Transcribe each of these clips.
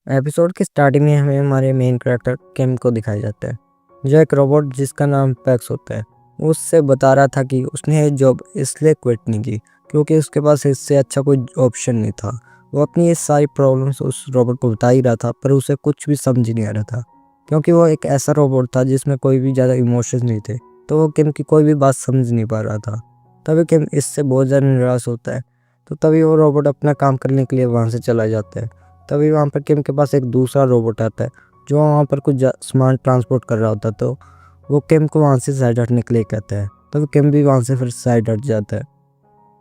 Episode की starting में हमें हमारे मेन कैरेक्टर किम को दिखाया जाता है, जो एक रोबोट जिसका नाम पैक्स होता है। वो उससे बता रहा था कि उसने ये जॉब इसलिए क्विट नहीं की क्योंकि उसके पास इससे अच्छा कोई ऑप्शन नहीं था। वो अपनी ये सारी प्रॉब्लम्स उस रोबोट को बता ही रहा था, पर उसे कुछ भी समझ नहीं आ रहा था क्योंकि वो एक ऐसा रोबोट था जिसमें कोई भी ज़्यादा इमोशंस नहीं थे। तो वो किम की कोई भी बात समझ नहीं पा रहा था। तभी किम इससे बहुत ज़्यादा निराश होता है। तो तभी वो रोबोट अपना काम करने के लिए वहाँ से चला जाता है। तभी वहाँ पर किम के पास एक दूसरा रोबोट आता है जो वहाँ पर कुछ सामान ट्रांसपोर्ट कर रहा होता है। तो वो किम को वहाँ से साइड हटने के लिए कहता है। तभी किम भी वहाँ से फिर साइड हट जाता है।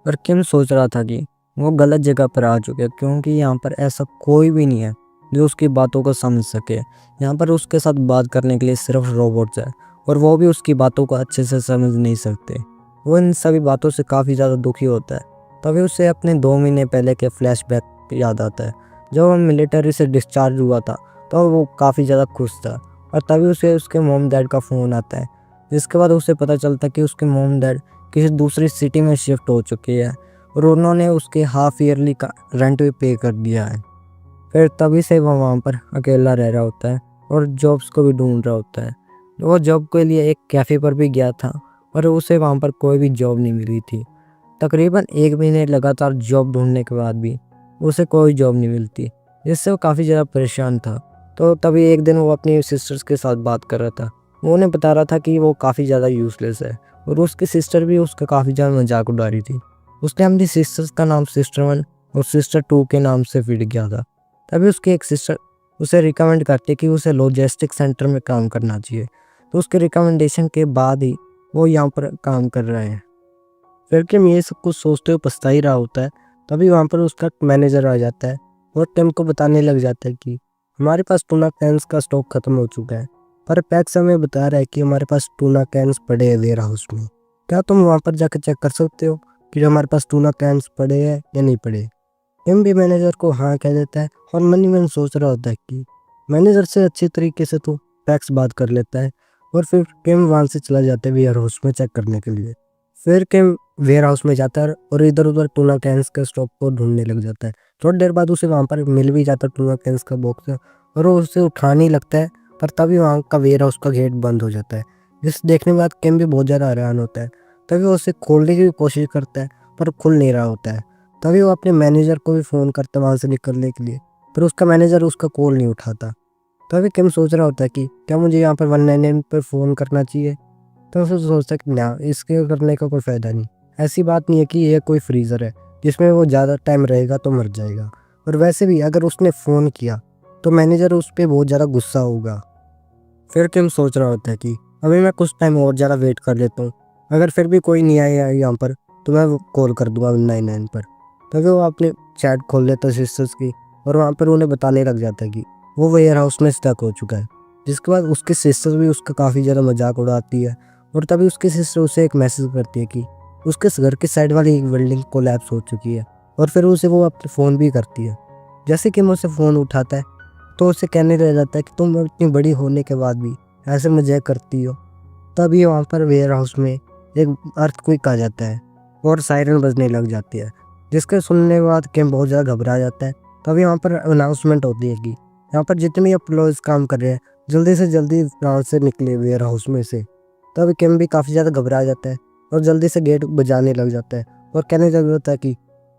पर किम सोच रहा था कि वो गलत जगह पर आ चुके हैं क्योंकि यहाँ पर ऐसा कोई भी नहीं है जो उसकी बातों को समझ सके। यहाँ पर उसके साथ बात करने के लिए सिर्फ रोबोट्स है और वो भी उसकी बातों को अच्छे से समझ नहीं सकते। वो इन सभी बातों से काफ़ी ज़्यादा दुखी होता है। तभी उसे अपने 2 महीने पहले के फ्लैशबैक याद आता है। जब वो मिलिट्री से डिस्चार्ज हुआ था तो वो काफ़ी ज़्यादा खुश था। और तभी उसे उसके मोम डैड का फ़ोन आता है, जिसके बाद उसे पता चलता है कि उसके मोम डैड किसी दूसरी सिटी में शिफ्ट हो चुकी है और उन्होंने उसके हाफ ईयरली का रेंट भी पे कर दिया है। फिर तभी से वो वहाँ पर अकेला रह रहा होता है और जॉब्स को भी ढूंढ रहा होता है। वो जॉब के लिए एक कैफ़े पर भी गया था पर उसे वहाँ पर कोई भी जॉब नहीं मिली थी। तकरीबन 1 महीने लगातार जॉब ढूंढने के बाद भी उसे कोई जॉब नहीं मिलती, जिससे वो काफ़ी ज़्यादा परेशान था। तो तभी एक दिन वो अपनी सिस्टर्स के साथ बात कर रहा था। वो उन्हें बता रहा था कि वो काफ़ी ज़्यादा यूज़लेस है और उसकी सिस्टर भी उसका काफ़ी ज़्यादा मजाक उड़ा रही थी। उसने अपनी सिस्टर्स का नाम सिस्टर 1 और सिस्टर 2 के नाम से फीड किया था। तभी उसकी एक सिस्टर उसे रिकमेंड करती कि उसे लॉजिस्टिक सेंटर में काम करना चाहिए। तो उसके रिकमेंडेशन के बाद ही वो यहाँ पर काम कर रहे हैं। फिर किम ये सब कुछ सोचते हुए पछता ही रहा होता है। तभी वहाँ पर उसका मैनेजर आ जाता है और टिम को बताने लग जाता है कि हमारे पास टूना कैंस का स्टॉक खत्म हो चुका है, पर पैक्स हमें बता रहा है कि हमारे पास टूना कैंस पड़े हैं वेयर हाउस में। क्या तुम वहाँ पर जाकर चेक कर सकते हो कि जो हमारे पास टूना कैंस पड़े हैं या नहीं पड़े? टिम भी मैनेजर को हाँ कह देता है और मन ही मन सोच रहा होता है कि मैनेजर से अच्छी तरीके से तो पैक्स बात कर लेता है। और फिर किम वहाँ से चला जाता है वेयर हाउस में चेक करने के लिए। फिर किम वेयर हाउस में जाता है और इधर उधर टूना कैंस के स्टॉक को ढूंढने लग जाता है। थोड़ी देर बाद उसे वहाँ पर मिल भी जाता है टूना कैंस का बॉक्स और वो उसे उठाने ही लगता है। पर तभी वहाँ का वेयर हाउस का गेट बंद हो जाता है, जिस देखने के बाद किम भी बहुत ज़्यादा हैरान होता है। तभी वो उसे खोलने की भी कोशिश करता है पर खुल नहीं रहा होता है। तभी वो अपने मैनेजर को भी फ़ोन करता है वहाँ से निकलने के लिए, पर उसका मैनेजर उसका कॉल नहीं उठाता। तभी किम सोच रहा होता है कि क्या मुझे यहाँ पर 199 पर फ़ोन करना चाहिए। तो फिर सोचता है कि ना, इसके करने का कोई फ़ायदा नहीं। ऐसी बात नहीं है कि ये कोई फ्रीज़र है जिसमें वो ज़्यादा टाइम रहेगा तो मर जाएगा। और वैसे भी अगर उसने फ़ोन किया तो मैनेजर उस पर बहुत ज़्यादा गुस्सा होगा। फिर किम सोच रहा होता है कि अभी मैं कुछ टाइम और ज़्यादा वेट कर लेता हूँ। अगर फिर भी कोई नहीं आया यहाँ पर तो मैं कॉल कर दूंगा 199 पर। तभी वो अपने चैट खोल लेता है सिस्टर्स की और वहाँ पर उन्हें बताने लग जाता है कि वो वेयर हाउस में स्टक हो चुका है। जिसके बाद उसकी सिस्टर भी उसका काफ़ी ज़्यादा मजाक उड़ाती है। और तभी उसकी सिस्टर उसे एक मैसेज करती है कि उसके घर के साइड वाली एक बिल्डिंग कोलैप्स हो चुकी है। और फिर उसे वो अपने फ़ोन भी करती है। जैसे कि मैं उसे फ़ोन उठाता है तो उसे कहने लग जाता है कि तुम इतनी बड़ी होने के बाद भी ऐसे मजाक करती हो। तभी वहाँ पर वेयर हाउस में एक अर्थक्वेक आ जाता है और सायरन बजने लग जाती है, जिसके सुनने के बाद किम बहुत ज़्यादा घबरा जाता है। तभी वहाँ पर अनाउंसमेंट होती है कि यहाँ पर जितने एम्प्लॉयज़ काम कर रहे हैं जल्दी से जल्दी यहाँ से निकले वेयर हाउस में से। तभी किम भी काफ़ी ज़्यादा घबरा जाता है और जल्दी से गेट बजाने लग जाता है और कहने लग जाता है कि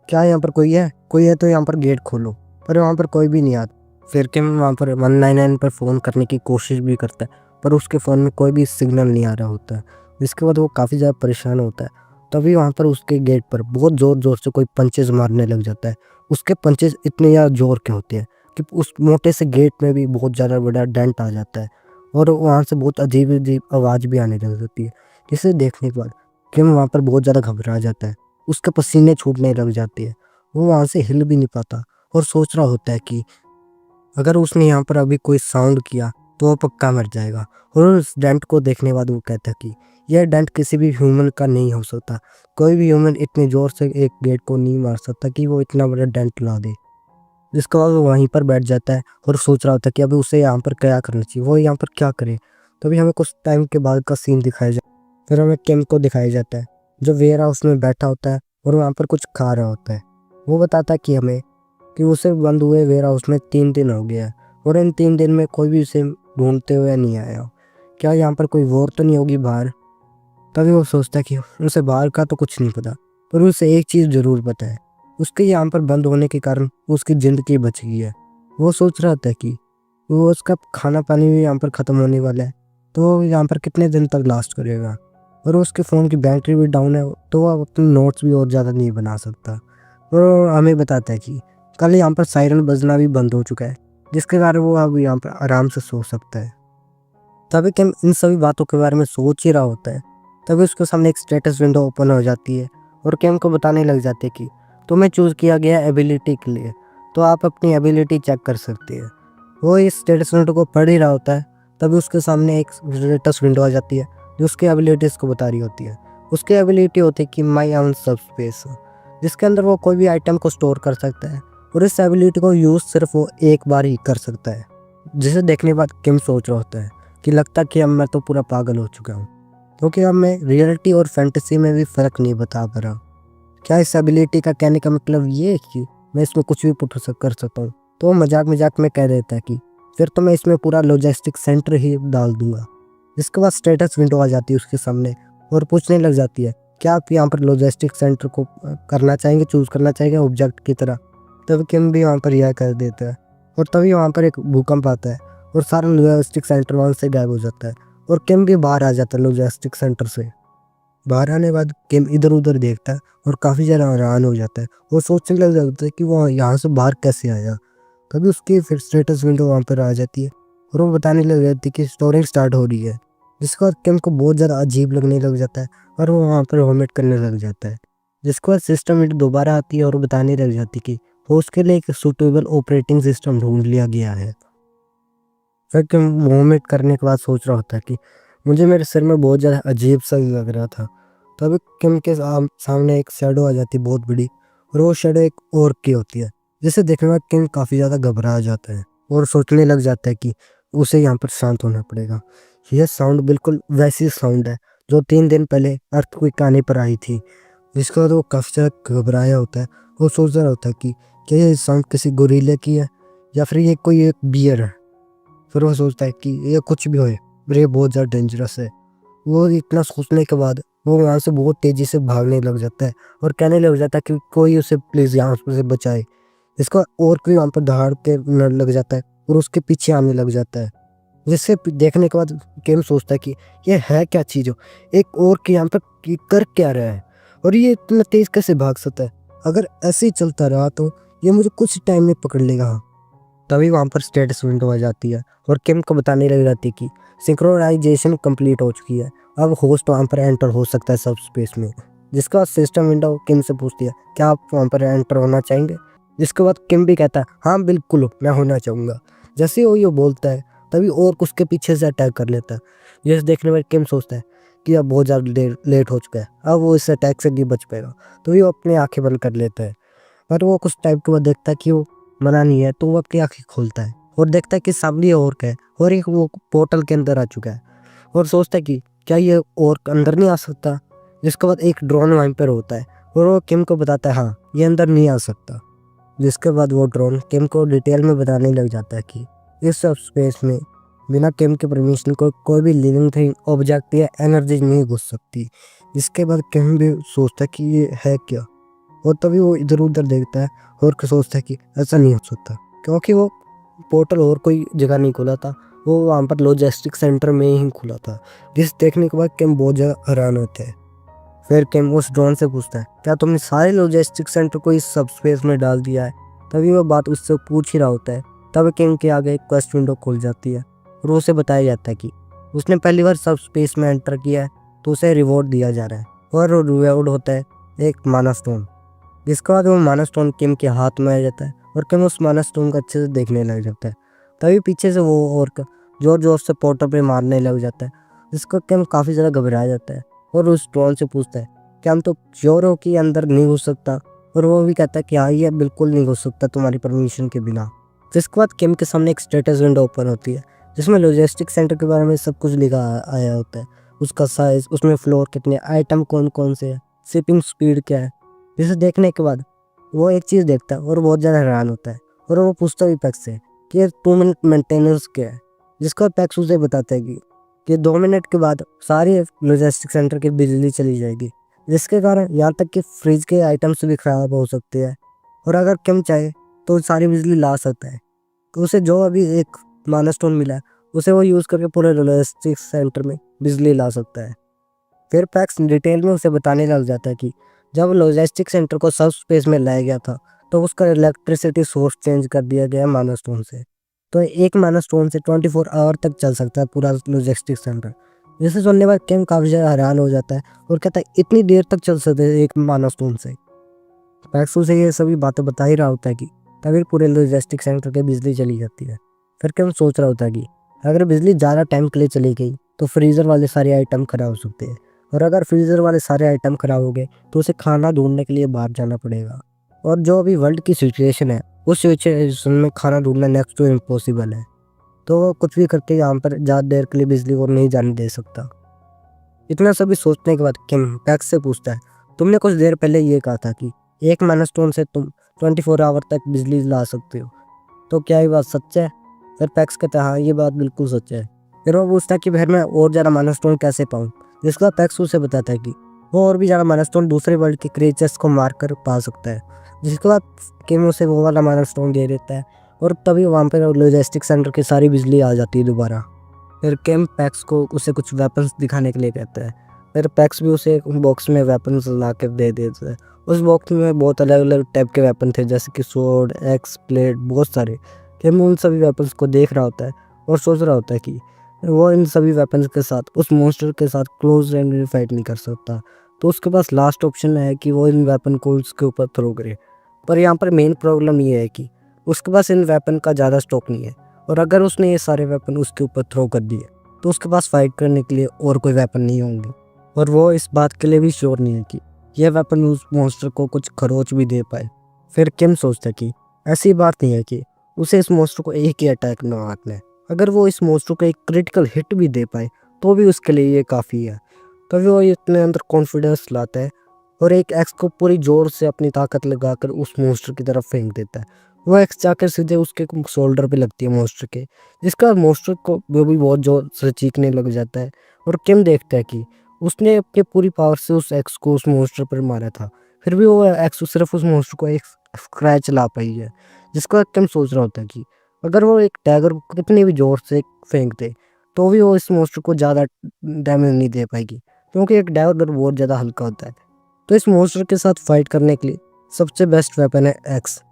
क्या यहाँ पर कोई है तो यहाँ पर गेट खोलो। पर वहाँ पर कोई भी नहीं आता। फिर किम वहाँ पर 199 पर फ़ोन करने की कोशिश भी करता है, पर उसके फ़ोन में कोई भी सिग्नल नहीं आ रहा होता है। जिसके बाद वो काफ़ी ज़्यादा परेशान होता है। तभी वहाँ पर उसके गेट पर बहुत ज़ोर ज़ोर से कोई पंचेस मारने लग जाता है। उसके पंचेस इतने ज़्यादा ज़ोर के होते हैं कि उस मोटे से गेट में भी बहुत ज़्यादा बड़ा डेंट आ जाता है और वहाँ से बहुत अजीब अजीब आवाज़ भी आने लग जाती है। जिसे देखने के बाद किम वहाँ पर बहुत ज़्यादा घबरा जाता है। उसके पसीने छूटने लग जाते हैं। वो वहाँ से हिल भी नहीं पाता और सोच रहा होता है कि अगर उसने यहाँ पर अभी कोई साउंड किया तो वो पक्का मर जाएगा। और उस डेंट को देखने के बाद वो कहता है कि यह डेंट किसी भी ह्यूमन का नहीं हो सकता। कोई भी ह्यूमन इतने ज़ोर से एक गेट को नहीं मार सकता कि वो इतना बड़ा डेंट ला दे। जिसके बाद वो वहीं पर बैठ जाता है और सोच रहा होता है कि अभी उसे यहाँ पर क्या करना चाहिए, वो यहाँ पर क्या करे। तभी हमें कुछ टाइम के बाद का सीन दिखाया जाता है। फिर हमें किम को दिखाया जाता है जो वेयर हाउस में बैठा होता है और वहाँ पर कुछ खा रहा होता है। वो बताता है कि हमें कि उसे बंद हुए वेयर हाउस में 3 दिन हो गया और इन 3 दिन में कोई भी उसे ढूंढते हुए नहीं आया। क्या यहाँ पर कोई वॉर तो नहीं होगी बाहर? तभी वो सोचता है कि उसे बाहर का तो कुछ नहीं पता, पर उसे एक चीज़ ज़रूर पता है, उसके यहाँ पर बंद होने के कारण उसकी ज़िंदगी बच गई है। वो सोच रहा था कि वो उसका खाना पानी भी यहाँ पर ख़त्म होने वाला है, तो वो यहाँ पर कितने दिन तक लास्ट करेगा। और उसके फ़ोन की बैटरी भी डाउन है, तो वो अपने नोट्स भी और ज़्यादा नहीं बना सकता। और हमें बताता है कि कल यहाँ पर सायरन बजना भी बंद हो चुका है, जिसके कारण वो अब यहाँ पर आराम से सो सकता है। तभी कैम इन सभी बातों के बारे में सोच ही रहा होता है, तभी उसके सामने एक स्टेटस विंडो ओपन हो जाती है और कैम को बताने लग जाते हैं कि तुम्हें चूज़ किया गया एबिलिटी के लिए, तो आप अपनी एबिलिटी चेक कर सकते हैं। वो इस स्टेटस विंडो को पढ़ ही रहा होता है, तभी उसके सामने एक स्टेटस विंडो आ जाती है जो उसकी एबिलिटीज़ को बता रही होती है। उसकी एबिलिटी होती है कि माई ओन सब स्पेस, जिसके अंदर वो कोई भी आइटम को स्टोर कर सकता है और इस एबिलिटी को यूज़ सिर्फ वो एक बार ही कर सकता है। जिसे देखने के बाद किम सोच रहा होता है कि लगता कि अब मैं तो पूरा पागल हो चुका हूँ, क्योंकि अब मैं रियलिटी और फैंटेसी में भी फ़र्क नहीं बता पा रहा। क्या इस एबिलिटी का कहने का मतलब ये है कि मैं इसमें कुछ भी पुट कर सकता हूँ? तो वो मजाक मजाक में कह देता है कि फिर तो मैं इसमें पूरा लॉजिस्टिक सेंटर ही डाल दूंगा। जिसके बाद स्टेटस विंडो आ जाती है उसके सामने और पूछने लग जाती है क्या आप यहाँ पर लॉजिस्टिक सेंटर को करना चाहेंगे, चूज़ करना चाहेंगे ऑब्जेक्ट की तरह। तब किम भी वहाँ पर यह कर देता है और तभी वहाँ पर एक भूकंप आता है और सारा लॉजिस्टिक सेंटर वहाँ से गायब हो जाता है और किम भी बाहर आ जाता है लॉजिस्टिक सेंटर से। बाहर आने के बाद किम इधर उधर देखता है और काफ़ी ज़्यादा हैरान हो जाता है। वो सोचने लग जाता है कि वो यहाँ से बाहर कैसे आया। तभी उसकी फिर स्टेटस विंडो वहाँ पर आ जाती है और वो बताने लग जाती है कि स्टोरिंग स्टार्ट हो रही है। जिसके बाद किम को बहुत ज़्यादा अजीब लगने लग जाता है और वो वहाँ पर वॉमिट करने लग जाता है। जिसके बाद सिस्टम विंडो दोबारा आती है और बताने लग जाती है कि वो उसके लिए एक सूटेबल ऑपरेटिंग सिस्टम ढूंढ लिया गया है। फिर किम वॉमिट करने के बाद सोच रहा होता है कि मुझे मेरे सिर में बहुत ज़्यादा अजीब सा लग रहा था। तभी किम के सामने एक शैडो आ जाती है बहुत बड़ी और वो शैडो एक ऑर्क की होती है, जिसे देखने के बाद किम काफ़ी ज़्यादा घबरा जाता है और सोचने लग जाता है कि उसे यहाँ पर शांत होना पड़ेगा। यह साउंड बिल्कुल वैसी साउंड है जो 3 दिन पहले अर्थक्वेक आने पर आई थी। जिसके बाद वो काफ़ी ज़्यादा घबराया होता है। वो सोच रहा होता है कि क्या ये साउंड किसी गोरिल्ले की है या फिर ये कोई एक बियर है। फिर वो सोचता है कि ये कुछ भी होए, पर ये बहुत ज़्यादा डेंजरस है। वो इतना सोचने के बाद वो वहाँ से बहुत तेज़ी से भागने लग जाता है और कहने लग जाता है कि कोई उसे प्लीज़ यहाँ से बचाए। इसका और कोई वहाँ पर दहाड़ के लग जाता है और उसके पीछे आने लग जाता है। जिससे देखने के बाद केम सोचता है कि ये है क्या चीज़ हो, एक और के यहाँ पर कर क्या रहा है और ये इतना तेज़ कैसे भाग सकता है। अगर ऐसे ही चलता रहा तो ये मुझे कुछ टाइम में पकड़ लेगा। तभी वहाँ पर स्टेटस विंडो आ जाती है और किम को बताने लग जाती है कि सिंक्रोनाइजेशन कंप्लीट हो चुकी है, अब होस्ट वहाँ पर एंटर हो सकता है सब स्पेस में। जिसके बाद सिस्टम विंडो किम से पूछती है क्या आप वहाँ पर एंटर होना चाहेंगे। जिसके बाद किम भी कहता है हाँ बिल्कुल मैं होना चाहूँगा। जैसे ही वो ये बोलता है तभी और उसके पीछे से अटैक कर लेता है। जिसे देखने में किम सोचता है कि अब बहुत ज़्यादा लेट हो चुका है, अब वो इस अटैक से नहीं बच पाएगा। तो वो अपनी आँखें बंद कर लेता है, पर वो कुछ टाइम के बाद देखता है कि वो मना नहीं है, तो वो अपनी आँखें खोलता है और देखता है कि सामने और क्या है और एक वो पोर्टल के अंदर आ चुका है और सोचता है कि क्या ये और अंदर नहीं आ सकता। जिसके बाद एक ड्रोन वहीं पर होता है और वो किम को बताता है हाँ ये अंदर नहीं आ सकता। जिसके बाद वो ड्रोन किम को डिटेल में बताने लग जाता है कि इस सब स्पेस में बिना किम के परमिशन को कोई भी लिविंग थिंग, ऑब्जेक्ट या एनर्जी नहीं घुस सकती। जिसके बाद किम भी सोचता है कि ये है क्या, और तभी वो इधर उधर देखता है और सोचता है कि ऐसा नहीं हो सकता, क्योंकि वो पोर्टल और कोई जगह नहीं खुला था, वो वहाँ पर लॉजिस्टिक सेंटर में ही खुला था। जिस देखने के बाद किम बहुत ज़्यादा हैरान होते हैं। फिर किम उस ड्रोन से पूछता है क्या तुमने सारे लॉजिस्टिक सेंटर को इस सब स्पेस में डाल दिया है। तभी वो बात उससे पूछ ही रहा होता है, तब किम के आगे एक क्वेस्ट विंडो खुल जाती है और उसे बताया जाता है कि उसने पहली बार सब स्पेस में एंटर किया है तो उसे रिवॉर्ड दिया जा रहा है और रिवॉर्ड होता है एक माना स्टोन। जिसके बाद वो माना स्टोन किम के हाथ में आ जाता है और किम उस माना स्टोन को अच्छे से देखने लग जाता है। तभी पीछे से वो और जोर जोर से पोर्टल पे मारने लग जाता है, जिसको किम काफ़ी ज़्यादा घबरा जाता है और उस ड्रोन से पूछता है कि हम तो श्योर हो कि अंदर नहीं घुस सकता, और वो भी कहता है कि हाँ ये बिल्कुल नहीं घुस सकता तुम्हारी परमिशन के बिना। जिसके बाद किम के सामने एक स्टेटस विंडो ओपन होती है जिसमें लॉजिस्टिक सेंटर के बारे में सब कुछ लिखा आया होता है, उसका साइज़, उसमें फ्लोर कितने, आइटम कौन कौन से है, शिपिंग स्पीड क्या है। जिसे देखने के बाद वो एक चीज़ देखता है और बहुत ज़्यादा हैरान होता है और वो पूछता भी पैक्स से कि ये 2 मिनट मेंटेनेंस क्या है। जिसका पैक्स उसे बताता है कि 2 मिनट के बाद सारी लॉजिस्टिक सेंटर की बिजली चली जाएगी, जिसके कारण यहाँ तक कि फ्रिज के आइटम्स भी ख़राब हो सकते हैं। और अगर किम चाहे तो सारी बिजली ला सकता है। तो उसे जो अभी एक माइलस्टोन मिला है उसे वो यूज़ करके पूरे लॉजिस्टिक सेंटर में बिजली ला सकता है। फिर पैक्स डिटेल में उसे बताने लग जाता है कि जब लॉजिस्टिक सेंटर को सब स्पेस में लाया गया था तो उसका इलेक्ट्रिसिटी सोर्स चेंज कर दिया गया माइलस्टोन से। तो एक माइलस्टोन से 24 आवर तक चल सकता है पूरा लॉजिस्टिक सेंटर। जिसे सुनने पर केम काफ़ी ज़्यादा हैरान हो जाता है और कहता है इतनी देर तक चल सकते हैं एक माइलस्टोन से। पैक्स उसे ये सभी बातें बता ही रहा होता है कि तभी पूरे लॉजिस्टिक सेंटर की बिजली चली जाती है। फिर केम सोच रहा होता है कि अगर बिजली ज़्यादा टाइम के लिए चली गई तो फ्रीज़र वाले सारे आइटम खराब हो सकते हैं, और अगर फ्रीज़र वाले सारे आइटम खराब हो गए तो उसे खाना ढूंढने के लिए बाहर जाना पड़ेगा। और जो अभी वर्ल्ड की सिचुएशन है उस सिचुएशन में खाना ढूंढना नेक्स्ट टू इम्पॉसिबल है। तो वो कुछ भी करके यहाँ पर ज़्यादा देर के लिए बिजली को नहीं जाने दे सकता। इतना सभी सोचने के बाद किम पैक्स से पूछता है, तुमने कुछ देर पहले ये कहा था कि एक माइलस्टोन से तुम 24 आवर तक बिजली ला सकते हो, तो क्या ये बात सच है? फिर पैक्स कहता है हाँ ये बात बिल्कुल सच है। फिर वो पूछता है कि फिर मैं और ज़्यादा माइलस्टोन कैसे पाऊँ? जिसका पैक्स उसे बताता है कि वो और भी ज़्यादा माइलस्टोन दूसरे वर्ल्ड के क्रिएचर्स को मार कर पा सकता है। जिसके बाद किम उसे वो वाला माइलस्टोन दे देता है और तभी वहाँ पर लॉजिस्टिक सेंटर की सारी बिजली आ जाती है दोबारा। फिर किम पैक्स को उसे कुछ वेपन्स दिखाने के लिए कहता है। फिर पैक्स भी उसे एक बॉक्स में वेपन्स ला कर दे देता है। उस बॉक्स में बहुत अलग अलग टाइप के वेपन थे, जैसे कि स्वॉर्ड, एक्स, प्लेट, बहुत सारे। किम उन सभी वेपन्स को देख रहा होता है और सोच रहा होता है कि वो इन सभी वेपन्स के साथ उस मॉन्स्टर के साथ क्लोज रेंज में फाइट नहीं कर सकता। तो उसके पास लास्ट ऑप्शन है कि वो इन वेपन को उसके ऊपर थ्रो करे। पर यहाँ पर मेन प्रॉब्लम ये है कि उसके पास इन वेपन का ज़्यादा स्टॉक नहीं है, और अगर उसने ये सारे वेपन उसके ऊपर थ्रो कर दिए तो उसके पास फाइट करने के लिए और कोई वेपन नहीं होंगे। और वो इस बात के लिए भी श्योर नहीं है कि यह वेपन उस मॉन्स्टर को कुछ खरोच भी दे पाए। फिर किम सोचता है कि ऐसी बात नहीं है कि उसे इस मॉन्स्टर को एक ही अटैक में मारना है। अगर वो इस मॉन्स्टर को एक क्रिटिकल हिट भी दे पाए तो भी उसके लिए ये काफ़ी है। तभी वो इतने अंदर कॉन्फिडेंस लाता है और एक एक्स को पूरी जोर से अपनी ताकत लगाकर उस मॉन्स्टर की तरफ फेंक देता है। वो एक्स जाकर सीधे उसके शोल्डर पे लगती है मॉन्स्टर के, जिसका मॉन्स्टर को वो भी बहुत जोर से चीखने लग जाता है। और किम देखता है कि उसने अपनी पूरी पावर से उस एक्स को उस मॉन्स्टर पर मारा था, फिर भी वो एक्स सिर्फ उस मॉन्स्टर को एक स्क्रैच ला पाई है। जिसका किम सोच रहा होता है कि अगर वो एक डैगर को कितनी भी जोर से फेंक दे तो भी वो इस मॉन्स्टर को ज़्यादा डैमेज नहीं दे पाएगी, क्योंकि एक डैगर बहुत ज़्यादा हल्का होता है। तो इस मॉन्स्टर के साथ फाइट करने के लिए सबसे बेस्ट वेपन है एक्स।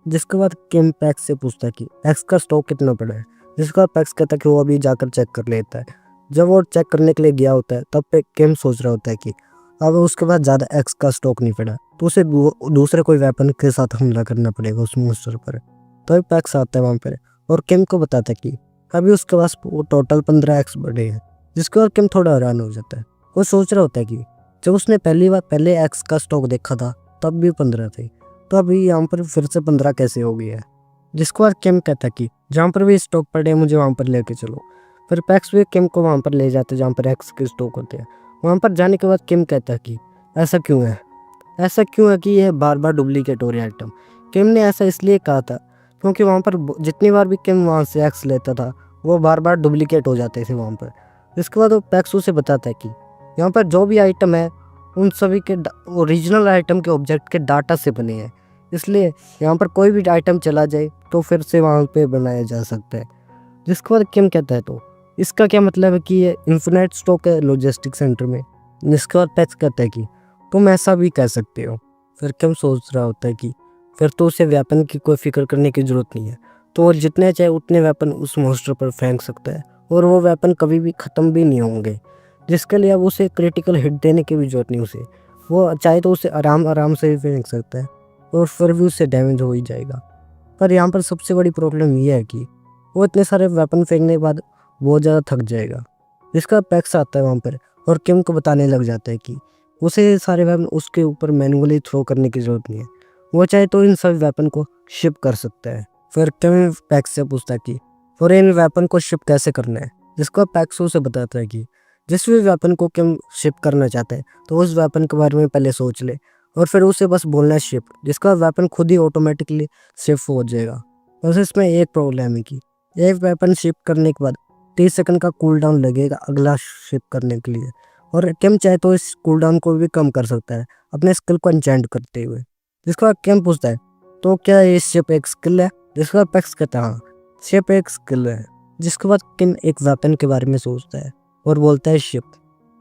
जिसके बाद किम पैक्स से पूछता है कि एक्स का स्टॉक कितना पड़ा है। जिसका पैक्स कहता है कि वो अभी जाकर चेक कर लेता है। जब वो चेक करने के लिए गया होता है तब पे किम सोच रहा होता है कि अब उसके बाद ज़्यादा एक्स का स्टॉक नहीं पड़ा, तो उसे दूसरे कोई वेपन के साथ हमला करना पड़ेगा उस मॉन्स्टर पर। तो पैक्स आता है वहाँ पर और किम को बताता है कि अभी उसके पास टोटल 15 एक्स बढ़े हैं। जिसके बाद किम थोड़ा हैरान हो जाता है। वो सोच रहा होता है कि जब उसने पहली बार पहले एक्स का स्टॉक देखा था तब भी 15 थे, तो अभी यहाँ पर फिर से 15 कैसे हो गया है। जिसके बाद किम कहता है कि जहाँ पर भी स्टॉक पड़े मुझे वहाँ पर लेके चलो। फिर पैक्स भी किम को वहाँ पर ले जाते जहाँ पर एक्स के स्टॉक होते हैं। वहाँ पर जाने के बाद किम कहता है कि ऐसा क्यों है कि यह बार बार डुप्लीकेट हो रही आइटम। किम ने ऐसा इसलिए कहा था क्योंकि वहाँ पर जितनी बार भी किम वहाँ से एक्स लेता था वो बार बार डुप्लीकेट हो जाते थे वहाँ पर। जिसके बाद वो पैक्स उसे बताता है कि यहाँ पर जो भी आइटम है उन सभी के ओरिजिनल आइटम के ऑब्जेक्ट के डाटा से बने हैं, इसलिए यहाँ पर कोई भी आइटम चला जाए तो फिर से वहाँ पे बनाया जा सकता है। जिसके बाद किम कहता है तो इसका क्या मतलब है कि ये इन्फिनाइट स्टॉक है लॉजिस्टिक सेंटर में। जिसके बाद पैक्स कहता है कि तुम ऐसा भी कह सकते हो। फिर किम सोच रहा होता है कि फिर तो उसे वेपन की कोई फिक्र करने की ज़रूरत नहीं है, तो वो जितने चाहे उतने वेपन उस मॉन्स्टर पर फेंक सकता है और वो वेपन कभी भी ख़त्म भी नहीं होंगे। जिसके लिए अब उसे क्रिटिकल हिट देने की भी ज़रूरत नहीं उसे, वो चाहे तो उसे आराम से भी फेंक सकता है और फिर भी उससे डैमेज हो ही जाएगा। पर यहाँ पर सबसे बड़ी प्रॉब्लम ये है कि वो इतने सारे वेपन फेंकने के बाद बहुत ज़्यादा थक जाएगा। जिसका पैक्स आता है वहाँ पर और किम को बताने लग जाता है कि उसे सारे वेपन उसके ऊपर मैनुअली थ्रो करने की ज़रूरत नहीं है, वो चाहे तो इन सभी वेपन को शिप कर सकता है। फिर किम पैक्स से पूछता है कि फिर इन वेपन को शिप कैसे करना है। जिसका पैक्स उसे बताता है कि जिस भी वेपन को किम शिप करना चाहते हैं तो उस वेपन के बारे में पहले सोच ले और फिर उसे बस बोलना है शिप, जिसका वेपन खुद ही ऑटोमेटिकली शिफ्ट हो जाएगा। बस इसमें एक प्रॉब्लम है कि एक वेपन शिप करने के बाद 30 सेकंड का कूल डाउन लगेगा अगला शिप करने के लिए, और किम चाहे तो इस कूल डाउन को भी कम कर सकता है अपने स्किल को एन्चेंट करते हुए। जिसके बाद किम पूछता है तो क्या ये शिप एक स्किल है? जिसके बाद पैक्स कहता है हाँ, शिप एक स्किल है। जिसके बाद किम एक वेपन के बारे में सोचता है और बोलता है शिप।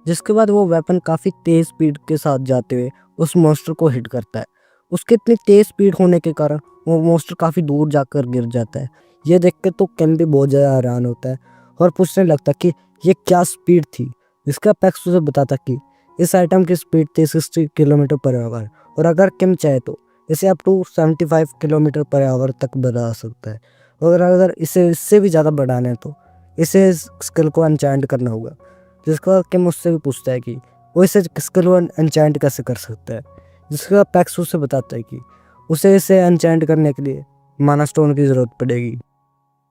जिसके बाद वो वेपन काफ़ी तेज़ स्पीड के साथ जाते हुए उस मॉन्स्टर को हिट करता है। उसके इतनी तेज़ स्पीड होने के कारण वो मॉन्स्टर काफ़ी दूर जाकर गिर जाता है। ये देख के तो किम भी बहुत ज़्यादा हैरान होता है और पूछने लगता कि ये क्या स्पीड थी। इसका पैक्स उसे बताता कि इस आइटम की स्पीड थी 60 किलोमीटर पर आवर, और अगर किम चाहे तो इसे up to 75 kilometre per hour तक बढ़ा सकता है। और अगर इसे इससे भी ज़्यादा बढ़ाना है तो इसे स्किल को एन्चेंट करना होगा। जिसके बाद किम उससे भी पूछता है कि वो इसे स्किल को एन्चेंट कैसे कर सकता है। जिसके बाद पैक्स उसे बताता है कि उसे इसे एन्चेंट करने के लिए माना स्टोन की ज़रूरत पड़ेगी।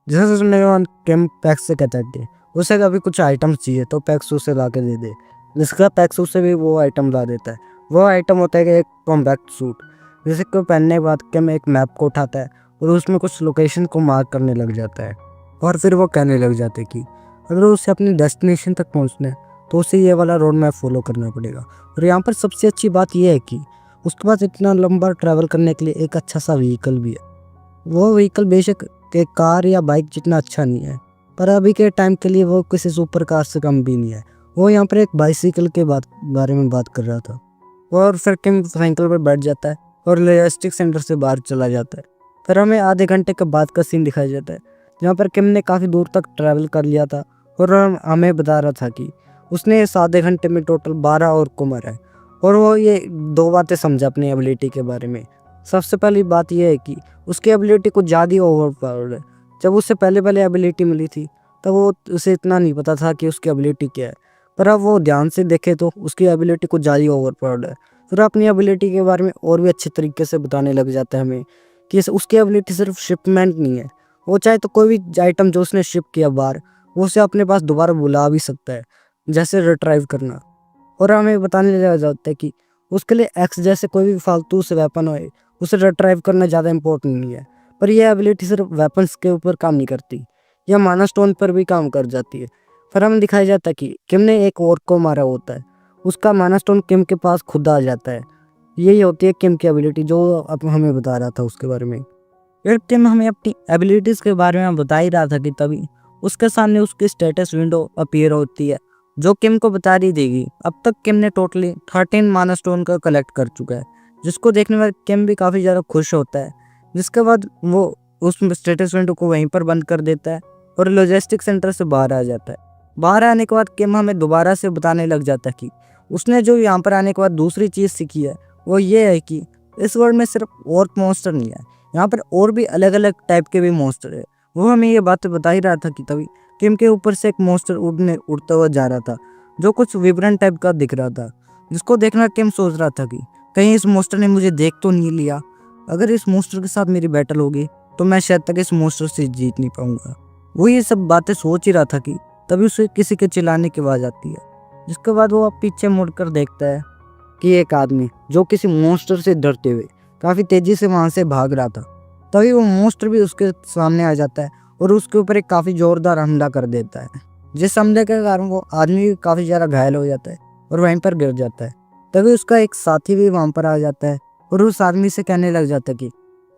जैसे सुनने के बाद किम पैक्स से कहता है कि उसे अभी कुछ आइटम्स चाहिए तो पैक्स उसे ला के दे दे। जिसके बाद पैक्स उसे भी वो आइटम ला देता है। वो आइटम होता है कि एक कॉम्पैक्ट सूट, जिसे को पहनने के बाद किम एक मैप को उठाता है और उसमें कुछ लोकेशन को मार्क करने लग जाता है। और फिर वो कहने लग जाते हैं कि अगर उसे अपनी डेस्टिनेशन तक पहुंचना है तो उसे ये वाला रोड मैप फॉलो करना पड़ेगा। और यहाँ पर सबसे अच्छी बात यह है कि उसके पास इतना लंबा ट्रैवल करने के लिए एक अच्छा सा व्हीकल भी है। वो व्हीकल बेशक एक कार या बाइक जितना अच्छा नहीं है, पर अभी के टाइम के लिए वो किसी सुपर कार से कम भी नहीं है। वो यहाँ पर एक बाइसिकल के बारे में बात कर रहा था। और फिर किम साइकिल पर बैठ जाता है और लॉजिस्टिक सेंटर से बाहर चला जाता है। फिर हमें आधे घंटे के बाद का सीन दिखाया जाता है जहाँ पर किम ने काफ़ी दूर तक ट्रैवल कर लिया था और हमें बता रहा था कि उसने इस आधे घंटे में टोटल 12 और को मारा है। और वो ये दो बातें समझा अपनी एबिलिटी के बारे में। सबसे पहली बात यह है कि उसकी एबिलिटी कुछ ज़्यादा ही ओवर पावर्ड है। जब उससे पहले एबिलिटी मिली थी तब वो उसे इतना नहीं पता था कि उसकी एबिलिटी क्या है, पर अब वो ध्यान से देखे तो उसकी एबिलिटी कुछ ज़्यादा ही ओवर पावर्ड है। फिर अपनी एबिलिटी के बारे में और भी अच्छे तरीके से बताने लग जाता है हमें कि उसकी एबिलिटी सिर्फ शिपमेंट नहीं है। वो चाहे तो कोई भी आइटम जो उसने शिप किया बाहर, वो उसे अपने पास दोबारा बुला भी सकता है, जैसे रिट्राइव करना। और हमें बताने लग जाता है कि उसके लिए एक्स जैसे कोई भी फालतू से वेपन होए उसे रिट्राइव करना ज़्यादा इंपॉर्टेंट नहीं है। पर यह एबिलिटी सिर्फ वेपन्स के ऊपर काम नहीं करती, यह माना स्टोन पर भी काम कर जाती है। फिर हमें दिखाया जाता है कि किम ने एक और को मारा होता है, उसका माना स्टोन किम के पास खुद आ जाता है। यही होती है किम की एबिलिटी जो अब हमें बता रहा था उसके बारे में। फिर किम हमें अपनी एबिलिटीज़ के बारे में बता ही रहा था कि तभी उसके सामने उसकी स्टेटस विंडो अपीयर होती है जो किम को बता रही देगी अब तक किम ने टोटली 13 माना स्टोन का कलेक्ट कर चुका है, जिसको देखने में किम भी काफ़ी ज़्यादा खुश होता है। जिसके बाद वो उस स्टेटस विंडो को वहीं पर बंद कर देता है और लॉजिस्टिक सेंटर से बाहर आ जाता है। बाहर आने के बाद किम हमें दोबारा से बताने लग जाता है कि उसने जो यहाँ पर आने के बाद दूसरी चीज़ सीखी है वो ये है कि इस वर्ल्ड में सिर्फ और मॉन्स्टर नहीं है, यहाँ पर और भी अलग अलग टाइप के भी मॉन्स्टर है। वो हमें ये बात बता ही रहा था कि तभी किम के ऊपर से एक मॉन्स्टर उड़ता हुआ जा रहा था जो कुछ विब्रेंट टाइप का दिख रहा था, जिसको देखना किम सोच रहा था कि कहीं इस मॉन्स्टर ने मुझे देख तो नहीं लिया। अगर इस मॉन्स्टर के साथ मेरी बैटल होगी तो मैं शायद तक इस मॉन्स्टर से जीत नहीं पाऊंगा। वो ये सब बातें सोच ही रहा था कि तभी उसे किसी के चिल्लाने की आवाज़ आती है। जिसके बाद वो पीछे मुड़कर देखता है कि एक आदमी जो किसी मॉन्स्टर से डरते हुए काफ़ी तेज़ी से वहाँ से भाग रहा था। तभी वो मॉन्स्टर भी उसके सामने आ जाता है और उसके ऊपर एक काफ़ी ज़ोरदार हमला कर देता है, जिस हमले के कारण वो आदमी काफ़ी ज़्यादा घायल हो जाता है और वहीं पर गिर जाता है। तभी उसका एक साथी भी वहाँ पर आ जाता है और उस आदमी से कहने लग जाता है कि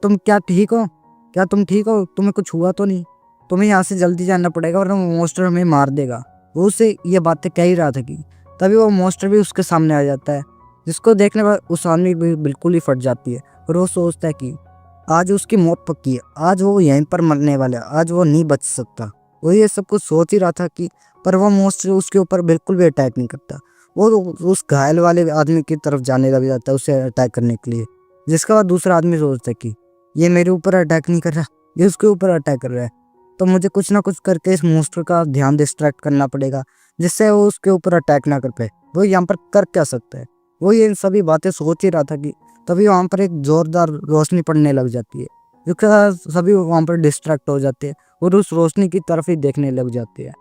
तुम क्या ठीक हो? क्या तुम ठीक हो? तुम्हें कुछ हुआ तो नहीं? तुम्हें यहाँ से जल्दी जाना पड़ेगा वरना मॉन्स्टर हमें मार देगा। वो उससे ये बातें कह ही रहा था कि तभी वो मॉन्स्टर भी उसके सामने आ जाता है, जिसको देखने पर उस आदमी भी बिल्कुल ही फट जाती है और वो सोचता है कि आज उसकी मौत पक्की है, आज वो यहीं पर मरने वाला है, आज वो नहीं बच सकता। वो ये सब कुछ सोच ही रहा था कि पर वो मॉन्स्टर उसके ऊपर बिल्कुल भी अटैक नहीं करता। वो उस घायल वाले आदमी की तरफ जाने लग जाता है उसे अटैक करने के लिए। जिसके बाद दूसरा आदमी सोचता है कि ये मेरे ऊपर अटैक नहीं कर रहा, ये उसके ऊपर अटैक कर रहा है, तो मुझे कुछ ना कुछ करके इस मॉन्स्टर का ध्यान डिस्ट्रैक्ट करना पड़ेगा जिससे वो उसके ऊपर अटैक ना कर पाए। वो यहाँ पर कर क्या सकता है? वो ये सभी बातें सोच ही रहा था कि तभी वहाँ पर एक ज़ोरदार रोशनी पड़ने लग जाती है, जिसके बाद सभी वहाँ पर डिस्ट्रैक्ट हो जाते हैं और उस रोशनी की तरफ ही देखने लग जाते हैं।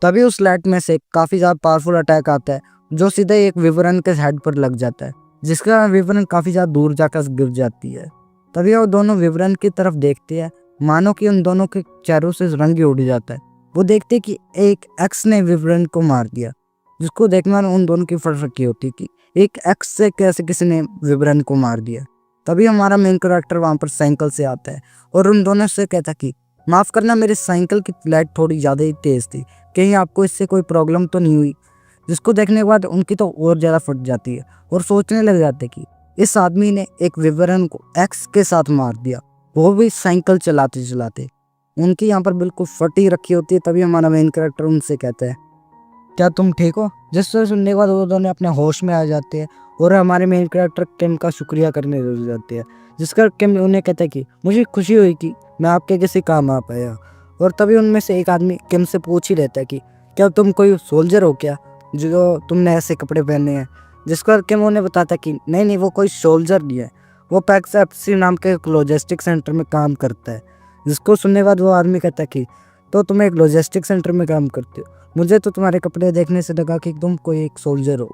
तभी उस लाइट में से काफ़ी ज़्यादा पावरफुल अटैक आता है जो सीधे एक विवरण के हेड पर लग जाता है, जिसका विवरण काफ़ी ज़्यादा दूर जाकर गिर जाती है। तभी वो दोनों विवरण की तरफ देखते हैं, मानो कि उन दोनों के चेहरों से रंग ही उड़ जाता है। वो देखते कि एक एक्स ने विवरण को मार दिया, जिसको देखना उन दोनों की फट रखी होती कि एक एक्स से कैसे किसी ने विवरण को मार दिया। तभी हमारा मेन कैरेक्टर वहाँ पर साइकिल से आता है और उन दोनों से कहता कि माफ़ करना, मेरी साइकिल की लाइट थोड़ी ज़्यादा ही तेज़ थी, कहीं आपको इससे कोई प्रॉब्लम तो नहीं हुई। जिसको देखने के बाद उनकी तो और ज़्यादा फट जाती है और सोचने लग जाते कि इस आदमी ने एक विवरण को एक्स के साथ मार दिया, वो भी साइकिल चलाते चलाते। उनकी यहाँ पर बिल्कुल फटी रखी होती है। तभी हमारा मेन कैरेक्टर उनसे कहता है, क्या तुम ठीक हो? जिससे सुनने के बाद वो दोनों अपने होश में आ जाते हैं और हमारे मेन कैरेक्टर किम का शुक्रिया करने लग जाते हैं। जिसका किम उन्हें कहता है कि मुझे खुशी हुई कि मैं आपके किसी काम आ पाया। और तभी उनमें से एक आदमी किम से पूछ ही रहता है कि क्या तुम कोई सोल्जर हो क्या, जो तुमने ऐसे कपड़े पहने हैं? जिसका किम उन्हें बताता कि नहीं नहीं, वो कोई सोल्जर नहीं है, वो पैक्स नाम के लॉजिस्टिक सेंटर में काम करता है। जिसको सुनने के बाद वो आदमी कहता है कि तो तुम एक लॉजिस्टिक सेंटर में काम करते हो, मुझे तो तुम्हारे कपड़े देखने से लगा कि तुम कोई एक सोल्जर हो।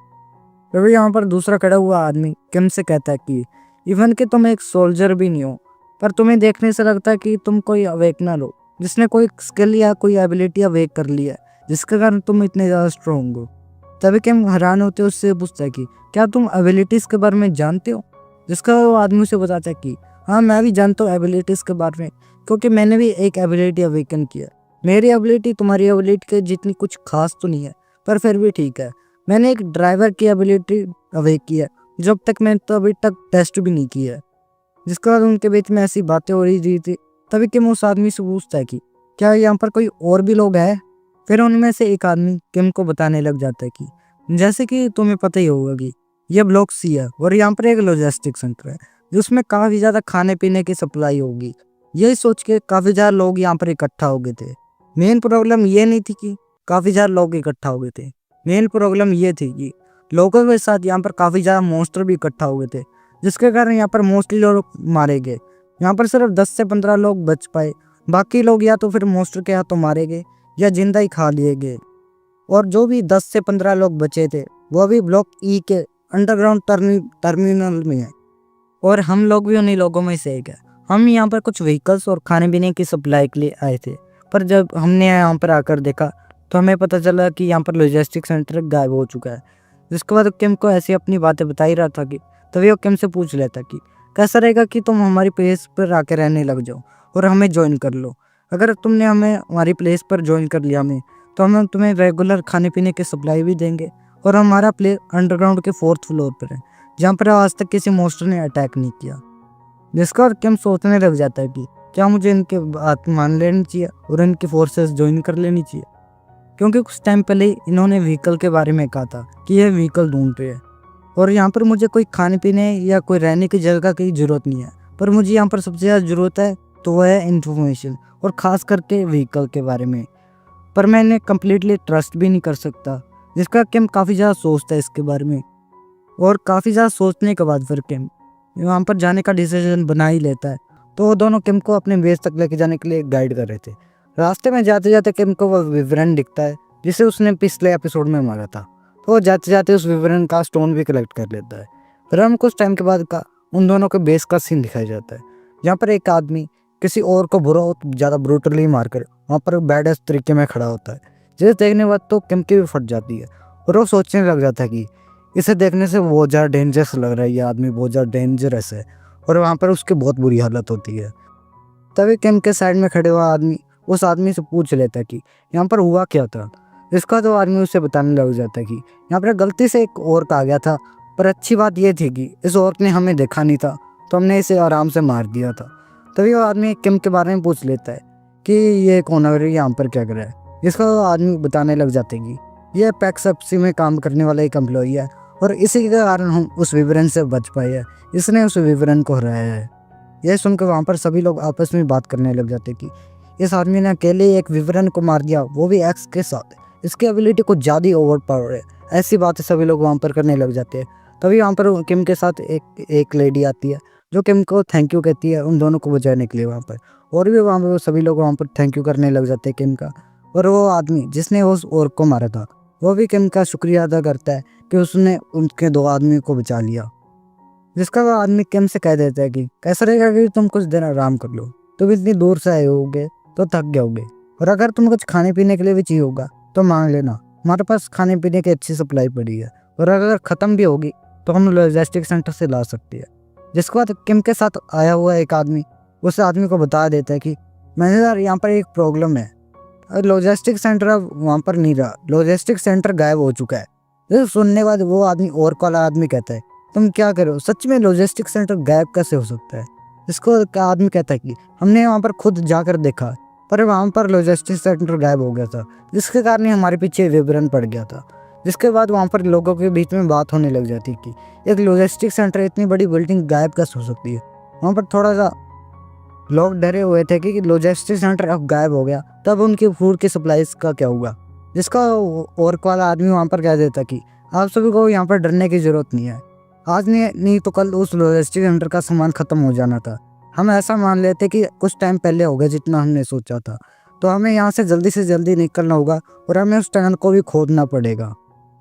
तभी यहाँ पर दूसरा खड़ा हुआ आदमी किम से कहता है कि इवन कि तुम एक सोल्जर भी नहीं हो, पर तुम्हें देखने से लगता है कि तुम कोई अवेकनर हो, जिसने कोई स्किल या कोई एबिलिटी अवेक कर लिया है, जिसके कारण तुम इतने ज़्यादा स्ट्रॉन्ग हो। तभी किम हैरान होते उससे पूछता है कि क्या तुम एबिलिटीज़ के बारे में जानते हो? जिसका वो आदमी उसे बताता है कि हाँ, मैं भी जानता हूँ एबिलिटीज़ के बारे में, क्योंकि मैंने भी एक एबिलिटी अवेकन किया। मेरी एबिलिटी तुम्हारी एबिलिटी के जितनी कुछ खास तो नहीं है, पर फिर भी ठीक है। मैंने एक ड्राइवर की एबिलिटी अवेक की है, जब तक मैंने तो अभी तक टेस्ट भी नहीं किया है। जिसके बाद उनके बीच में ऐसी बातें हो रही थी। तभी किम उस आदमी से पूछता है कि क्या यहाँ पर कोई और भी लोग हैं? फिर उनमें से एक आदमी किम को बताने लग जाता है कि जैसे कि तुम्हें पता ही होगा कि यह ब्लॉक सी है और यहाँ पर एक लॉजिस्टिक सेंटर है, जिसमें काफ़ी ज़्यादा खाने पीने की सप्लाई होगी। यही सोच के काफ़ी ज़्यादा लोग यहाँ पर इकट्ठा हो गए थे। मेन प्रॉब्लम ये नहीं थी कि काफ़ी ज़्यादा लोग इकट्ठा हो गए थे, मेन प्रॉब्लम ये थी कि लोगों के साथ यहाँ पर काफ़ी ज़्यादा मॉन्स्टर भी इकट्ठा हो गए थे, जिसके कारण यहाँ पर मोस्टली लोग मारे गए। यहाँ पर सिर्फ 10 से 15 लोग बच पाए, बाकी लोग या तो फिर मॉन्स्टर के हाथों मारे गए या जिंदा ही खा लिए गए। और जो भी 10 से 15 लोग बचे थे, वो भी ब्लॉक ई के अंडरग्राउंड टर्मिनल में है और हम लोग भी उन्हीं लोगों में से एक है। हम यहाँ पर कुछ व्हीकल्स और खाने पीने की सप्लाई के लिए आए थे, पर जब हमने यहाँ पर आकर देखा तो हमें पता चला कि यहाँ पर लॉजिस्टिक सेंटर गायब हो चुका है। जिसके बाद किम को ऐसी अपनी बातें बता ही रहा था कि तभी वो किम से पूछ लेता कि कैसा रहेगा कि तुम हमारी प्लेस पर आके रहने लग जाओ और हमें ज्वाइन कर लो। अगर तुमने हमें हमारी प्लेस पर ज्वाइन कर लिया तो हम तुम्हें रेगुलर खाने पीने की सप्लाई भी देंगे और हमारा प्लेस अंडरग्राउंड के 4th फ्लोर पर है, जहाँ पर आज तक किसी मॉन्स्टर ने अटैक नहीं किया। जिसका किम सोचने लग जाता है कि क्या मुझे इनके बात मान लेनी चाहिए और इनकी फोर्सेस ज्वाइन कर लेनी चाहिए, क्योंकि कुछ टाइम पहले इन्होंने व्हीकल के बारे में कहा था कि यह व्हीकल ढूंढ रहे हैं और यहाँ पर मुझे कोई खाने पीने या कोई रहने की जगह की ज़रूरत नहीं है, पर मुझे यहाँ पर सबसे ज़्यादा ज़रूरत है तो वह है इन्फॉर्मेशन और ख़ास करके व्हीकल के बारे में। पर मैं इन्हें कम्प्लीटली ट्रस्ट भी नहीं कर सकता। जिसका किम काफ़ी ज़्यादा सोचता है इसके बारे में और काफ़ी ज़्यादा सोचने के बाद फिर किम वहाँ पर जाने का डिसीजन बना ही लेता है। तो वो दोनों किम को अपने बेस तक लेके जाने के लिए गाइड कर रहे थे। रास्ते में जाते जाते किम को वह विवरण दिखता है जिसे उसने पिछले एपिसोड में मारा था। तो वो जाते जाते उस विवरण का स्टोन भी कलेक्ट कर लेता है। फिर हम कुछ टाइम के बाद का उन दोनों के बेस का सीन दिखाया जाता है, जहाँ पर एक आदमी किसी और को बहुत ज़्यादा ब्रूटली मारकर वहाँ पर बैड तरीके में खड़ा होता है। जिसे देखने के बाद तो किम की भी फट जाती है और वो सोचने लग जाता है कि इसे देखने से बहुत ज़्यादा डेंजरस लग रहा है, ये आदमी बहुत ज़्यादा डेंजरस है और वहाँ पर उसकी बहुत बुरी हालत होती है। तभी किम के साइड में खड़े हुआ आदमी उस आदमी से पूछ लेता है कि यहाँ पर हुआ क्या था। इसका तो आदमी उसे बताने लग जाता है कि यहाँ पर गलती से एक औरत आ गया था, पर अच्छी बात यह थी कि इस औरत ने हमें देखा नहीं था तो हमने इसे आराम से मार दिया था। तभी वो आदमी किम के बारे में पूछ लेता है कि ये कौन है, यहाँ पर क्या कर रहा है। जिसका आदमी बताने लग जाते हैं कि यह पैक्स में काम करने वाला एक एम्प्लॉई है और इसी के कारण हम उस विवरण से बच पाए हैं, इसने उस विवरण को हराया है। यह सुनकर वहाँ पर सभी लोग आपस में बात करने लग जाते कि इस आदमी ने अकेले एक विवरण को मार दिया, वो भी एक्स के साथ। इसकी एबिलिटी कुछ ज़्यादा ही ओवर पावर है। ऐसी बातें सभी लोग वहाँ पर करने लग जाते हैं। तभी वहाँ पर किम के साथ एक लेडी आती है जो किम को थैंक यू कहती है उन दोनों को बचाने के लिए वहाँ पर। और भी वहाँ पर सभी लोग वहाँ पर थैंक यू करने लग जाते हैं किम का। और वो आदमी जिसने उस औरत को मारा था वो भी किम का शुक्रिया अदा करता है कि उसने उनके 2 आदमी को बचा लिया। जिसका वो आदमी किम से कह देता है कि कैसा रहेगा कि तुम कुछ देर आराम कर लो, तुम इतनी दूर से आए होगे तो थक गए होगे, और अगर तुम कुछ खाने पीने के लिए भी चाहिए होगा तो मांग लेना, हमारे पास खाने पीने की अच्छी सप्लाई पड़ी है, और अगर ख़त्म भी होगी तो हम लॉजिस्टिक सेंटर से ला सकते हैं। जिसके बाद किम के साथ आया हुआ एक आदमी उस आदमी को बता देता है कि मैनेजर यहाँ पर एक प्रॉब्लम है, लॉजिस्टिक सेंटर अब वहाँ पर नहीं रहा, लॉजिस्टिक सेंटर गायब हो चुका है। ये सुनने के बाद वो आदमी और वाला आदमी कहता है तुम क्या करो, सच में लॉजिस्टिक सेंटर गायब कैसे हो सकता है। इसको का आदमी कहता है कि हमने वहाँ पर खुद जाकर देखा, पर वहाँ पर लॉजिस्टिक सेंटर गायब हो गया था, जिसके कारण हमारे पीछे विवरण पड़ गया था। जिसके बाद वहाँ पर लोगों के बीच में बात होने लग जाती कि एक लॉजिस्टिक सेंटर इतनी बड़ी बिल्डिंग गायब कैसे हो सकती है। वहाँ पर थोड़ा सा लोग डरे हुए थे कि लॉजिस्टिक सेंटर अब गायब हो गया, तब उनकी फूड की सप्लाईज का क्या हुआ। जिसका और वाला आदमी वहाँ पर कह देता कि आप सभी को यहाँ पर डरने की ज़रूरत नहीं है, आज नहीं तो कल उस लॉजिस्टिक सेंटर का सामान ख़त्म हो जाना था। हम ऐसा मान लेते कि कुछ टाइम पहले हो गया जितना हमने सोचा था, तो हमें यहाँ से जल्दी निकलना होगा और हमें उस टनल को भी खोदना पड़ेगा।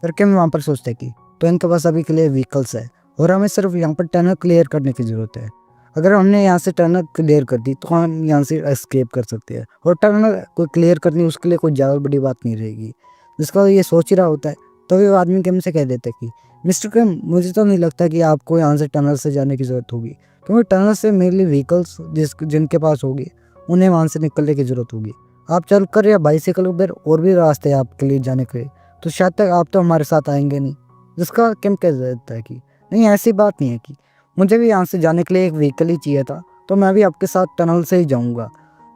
करके हम वहाँ पर सोचते कि तो इनके पास अभी के लिए व्हीकल्स है और हमें सिर्फ यहाँ पर टनल क्लियर करने की ज़रूरत है। अगर हमने यहाँ से टनल क्लियर कर दी तो हम यहाँ से एस्केप कर सकते हैं, और टनल को क्लियर करनी उसके लिए कोई ज़्यादा बड़ी बात नहीं रहेगी। जिसका ये सोच ही रहा होता है तो वो आदमी किम से कह देता है कि मिस्टर किम, मुझे तो नहीं लगता कि आपको यहाँ से टनल से जाने की ज़रूरत होगी, क्योंकि टनल से मेनली व्हीकल्स जिनके पास होगी उन्हें वहाँ से निकलने की ज़रूरत होगी। आप चल कर या बाइसिकल पर और भी रास्ते हैं आपके लिए जाने के, तो शायद तक आप तो हमारे साथ आएंगे नहीं। जिसका किम कह देता है कि नहीं, ऐसी बात नहीं है कि मुझे भी यहाँ से जाने के लिए एक व्हीकल ही चाहिए था, तो मैं भी आपके साथ टनल से ही जाऊँगा।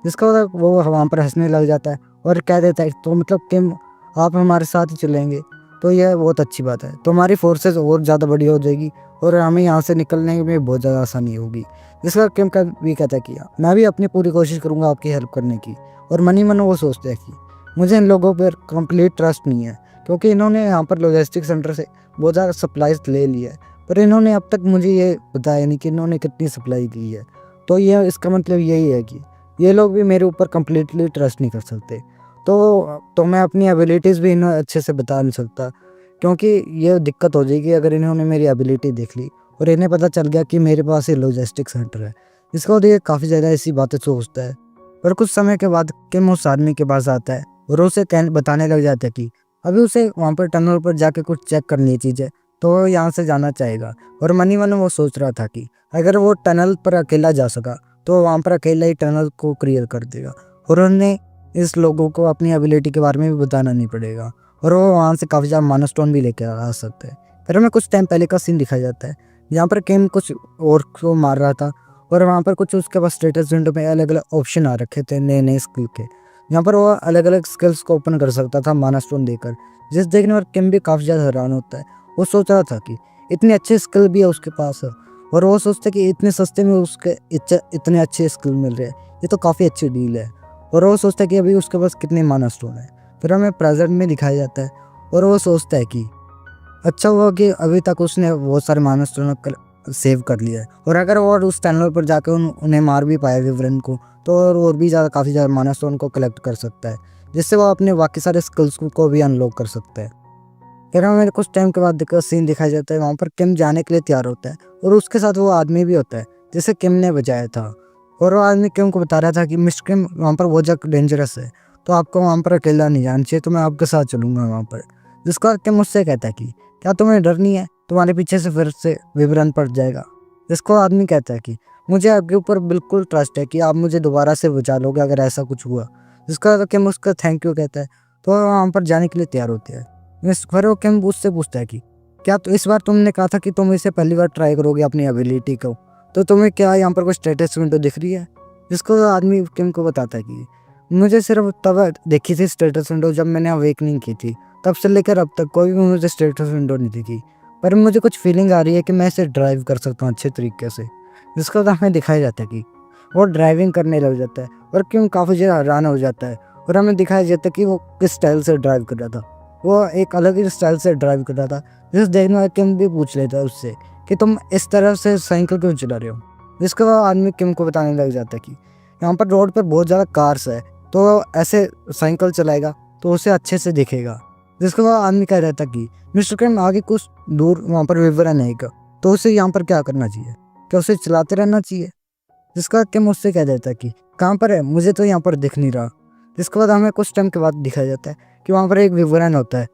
जिसका मतलब वो वहाँ पर हंसने लग जाता है और कह देता है तो मतलब किम आप हमारे साथ ही चलेंगे, तो यह बहुत अच्छी बात है, तो हमारी फोर्सेस और ज़्यादा बड़ी हो जाएगी और हमें यहाँ से निकलने में बहुत ज़्यादा आसानी होगी। जिसका किम का भी कहता है कि मैं भी अपनी पूरी कोशिश करूँगा आपकी हेल्प करने की। और मन ही मन वो सोचते हैं कि मुझे इन लोगों पर कंप्लीट ट्रस्ट नहीं है, क्योंकि इन्होंने यहाँ पर लॉजिस्टिक सेंटर से बहुत ज़्यादा सप्लाईज ले ली है, पर इन्होंने अब तक मुझे ये बताया नहीं कि इन्होंने कितनी सप्लाई की है। तो ये इसका मतलब यही है कि ये लोग भी मेरे ऊपर कम्प्लीटली ट्रस्ट नहीं कर सकते। तो मैं अपनी एबिलिटीज़ भी इन्हें अच्छे से बता नहीं सकता, क्योंकि ये दिक्कत हो जाएगी अगर इन्होंने मेरी एबिलिटी देख ली और इन्हें पता चल गया कि मेरे पास ये लॉजिस्टिक सेंटर है। इसका ये काफ़ी ज़्यादा ऐसी बातें सोचता है। पर कुछ समय के बाद किम उस आदमी के पास आता है और उसे बताने लग जाता है कि अभी उसे वहाँ पर टनल पर जाके कुछ चेक करनी चीज़ है, तो वो यहाँ से जाना चाहेगा। और मन ही मन वो सोच रहा था कि अगर वो टनल पर अकेला जा सका तो वहाँ पर अकेला ही टनल को क्लियर कर देगा, और उन्हें इस लोगों को अपनी एबिलिटी के बारे में भी बताना नहीं पड़ेगा, और वो वहाँ से काफ़ी ज़्यादा माइलस्टोन भी लेकर आ सकते हैं। फिर हमें कुछ टाइम पहले का सीन दिखाया जाता है जहाँ पर किम कुछ और को मार रहा था, और वहाँ पर कुछ उसके पास स्टेटस विंडो में अलग अलग ऑप्शन आ रखे थे नए नए स्किल के, जहाँ पर वो अलग अलग स्किल्स को ओपन कर सकता था माइलस्टोन देकर। जिस देखने पर किम भी काफ़ी ज़्यादा हैरान होता है। वो सोच रहा था कि इतनी अच्छी स्किल भी है उसके पास, और वो सोचता है कि इतने सस्ते में उसके इतने अच्छे स्किल मिल रहे हैं, ये तो काफ़ी अच्छी डील है। और वो सोचता है कि अभी उसके पास कितने माइलस्टोन है। फिर हमें प्रेजेंट में दिखाया जाता है और वो सोचता है कि अच्छा हुआ कि अभी तक उसने बहुत सारे माइलस्टोन सेव कर लिया है, और अगर और उस टनल पर जाकर उन्हें मार भी पाया विवरण को, तो और भी ज़्यादा काफ़ी ज़्यादा माइलस्टोन को कलेक्ट कर सकता है, जिससे वो अपने बाकी सारे स्किल्स को भी अनलॉक कर सकता है। फिर हमें कुछ टाइम के बाद सीन दिखाया जाता है, वहाँ पर किम जाने के लिए तैयार होता है और उसके साथ वो आदमी भी होता है जिसे किम ने बचाया था। और वो आदमी किम को बता रहा था कि मिस्टर किम, वहाँ पर वो जगह डेंजरस है, तो आपको वहाँ पर अकेला नहीं जाना चाहिए, तो मैं आपके साथ चलूँगा वहाँ पर। जिसका किम मुझसे कहता है कि क्या तुम्हें डर नहीं है, तुम्हारे पीछे से फिर से विवरण पड़ जाएगा। जिसको आदमी कहता है कि मुझे आपके ऊपर बिल्कुल ट्रस्ट है कि आप मुझे दोबारा से बचा लोगे अगर ऐसा कुछ हुआ। जिसका किम उसका थैंक यू कहता है, तो वहाँ पर जाने के लिए तैयार होते हैं। फिर वो किम उससे पूछता है कि क्या तो इस बार तुमने कहा था कि तुम इसे पहली बार ट्राई करोगे अपनी एबिलिटी को, तो तुम्हें क्या यहाँ पर कोई स्टेटस विंडो दिख रही है। जिसको आदमी किम को बताता है कि मुझे सिर्फ तब देखी थी स्टेटस विंडो जब मैंने अवेकनिंग की थी, तब से लेकर अब तक कोई भी मुझे स्टेटस विंडो नहीं दिखी, पर मुझे कुछ फीलिंग आ रही है कि मैं इसे ड्राइव कर सकता हूँ अच्छे तरीके से। जिसको हमें दिखाया जाता है कि वो ड्राइविंग करने लग जाता है और किम काफ़ी ज़्यादा हैरान हो जाता है, और हमें दिखाया जाता है कि वो किस स्टाइल से ड्राइव कर रहा था। वो एक अलग ही स्टाइल से ड्राइव कर रहा था, जिस देखने वाला किम भी पूछ लेता है उससे कि तुम इस तरह से साइकिल क्यों चला रहे हो। जिसके बाद आदमी किम को बताने लग जाता है कि यहाँ पर रोड पर बहुत ज़्यादा कार्स है, तो ऐसे साइकिल चलाएगा तो उसे अच्छे से दिखेगा। जिसके बाद आदमी कह रहा था कि मिस्टर किम, आगे कुछ दूर वहाँ पर विवरण है, तो उसे यहाँ पर क्या करना चाहिए, क्या उसे चलाते रहना चाहिए। जिसका किम उससे कह देता है कि कहाँ पर है, मुझे तो यहाँ पर दिख नहीं रहा। जिसके बाद हमें कुछ टाइम के बाद दिखाया जाता है कि वहाँ पर एक विवरण होता है।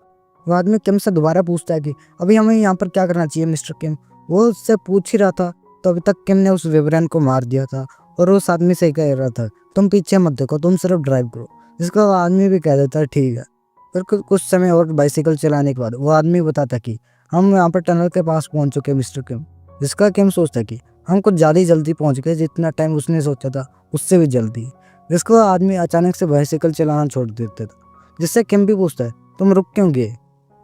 वो आदमी किम से दोबारा पूछता है कि अभी हमें यहाँ पर क्या करना चाहिए मिस्टर किम। वो उससे पूछ ही रहा था तो अभी तक किम ने उस विवरण को मार दिया था और उस आदमी से कह रहा था तुम पीछे मत देखो, तुम सिर्फ ड्राइव करो। जिसका वो आदमी भी कह देता है ठीक है। फिर कुछ समय और बाइसिकल चलाने के बाद वो आदमी बताता कि हम यहाँ पर टनल के पास पहुँच चुके मिस्टर किम। जिसका किम सोचता कि हम कुछ ज़्यादा ही जल्दी पहुँच गए, जितना टाइम उसने सोचा था उससे भी जल्दी। जिसको आदमी अचानक से बाइसिकल चलाना छोड़ देता था। जिससे किम भी पूछता है तुम रुक क्यों गए।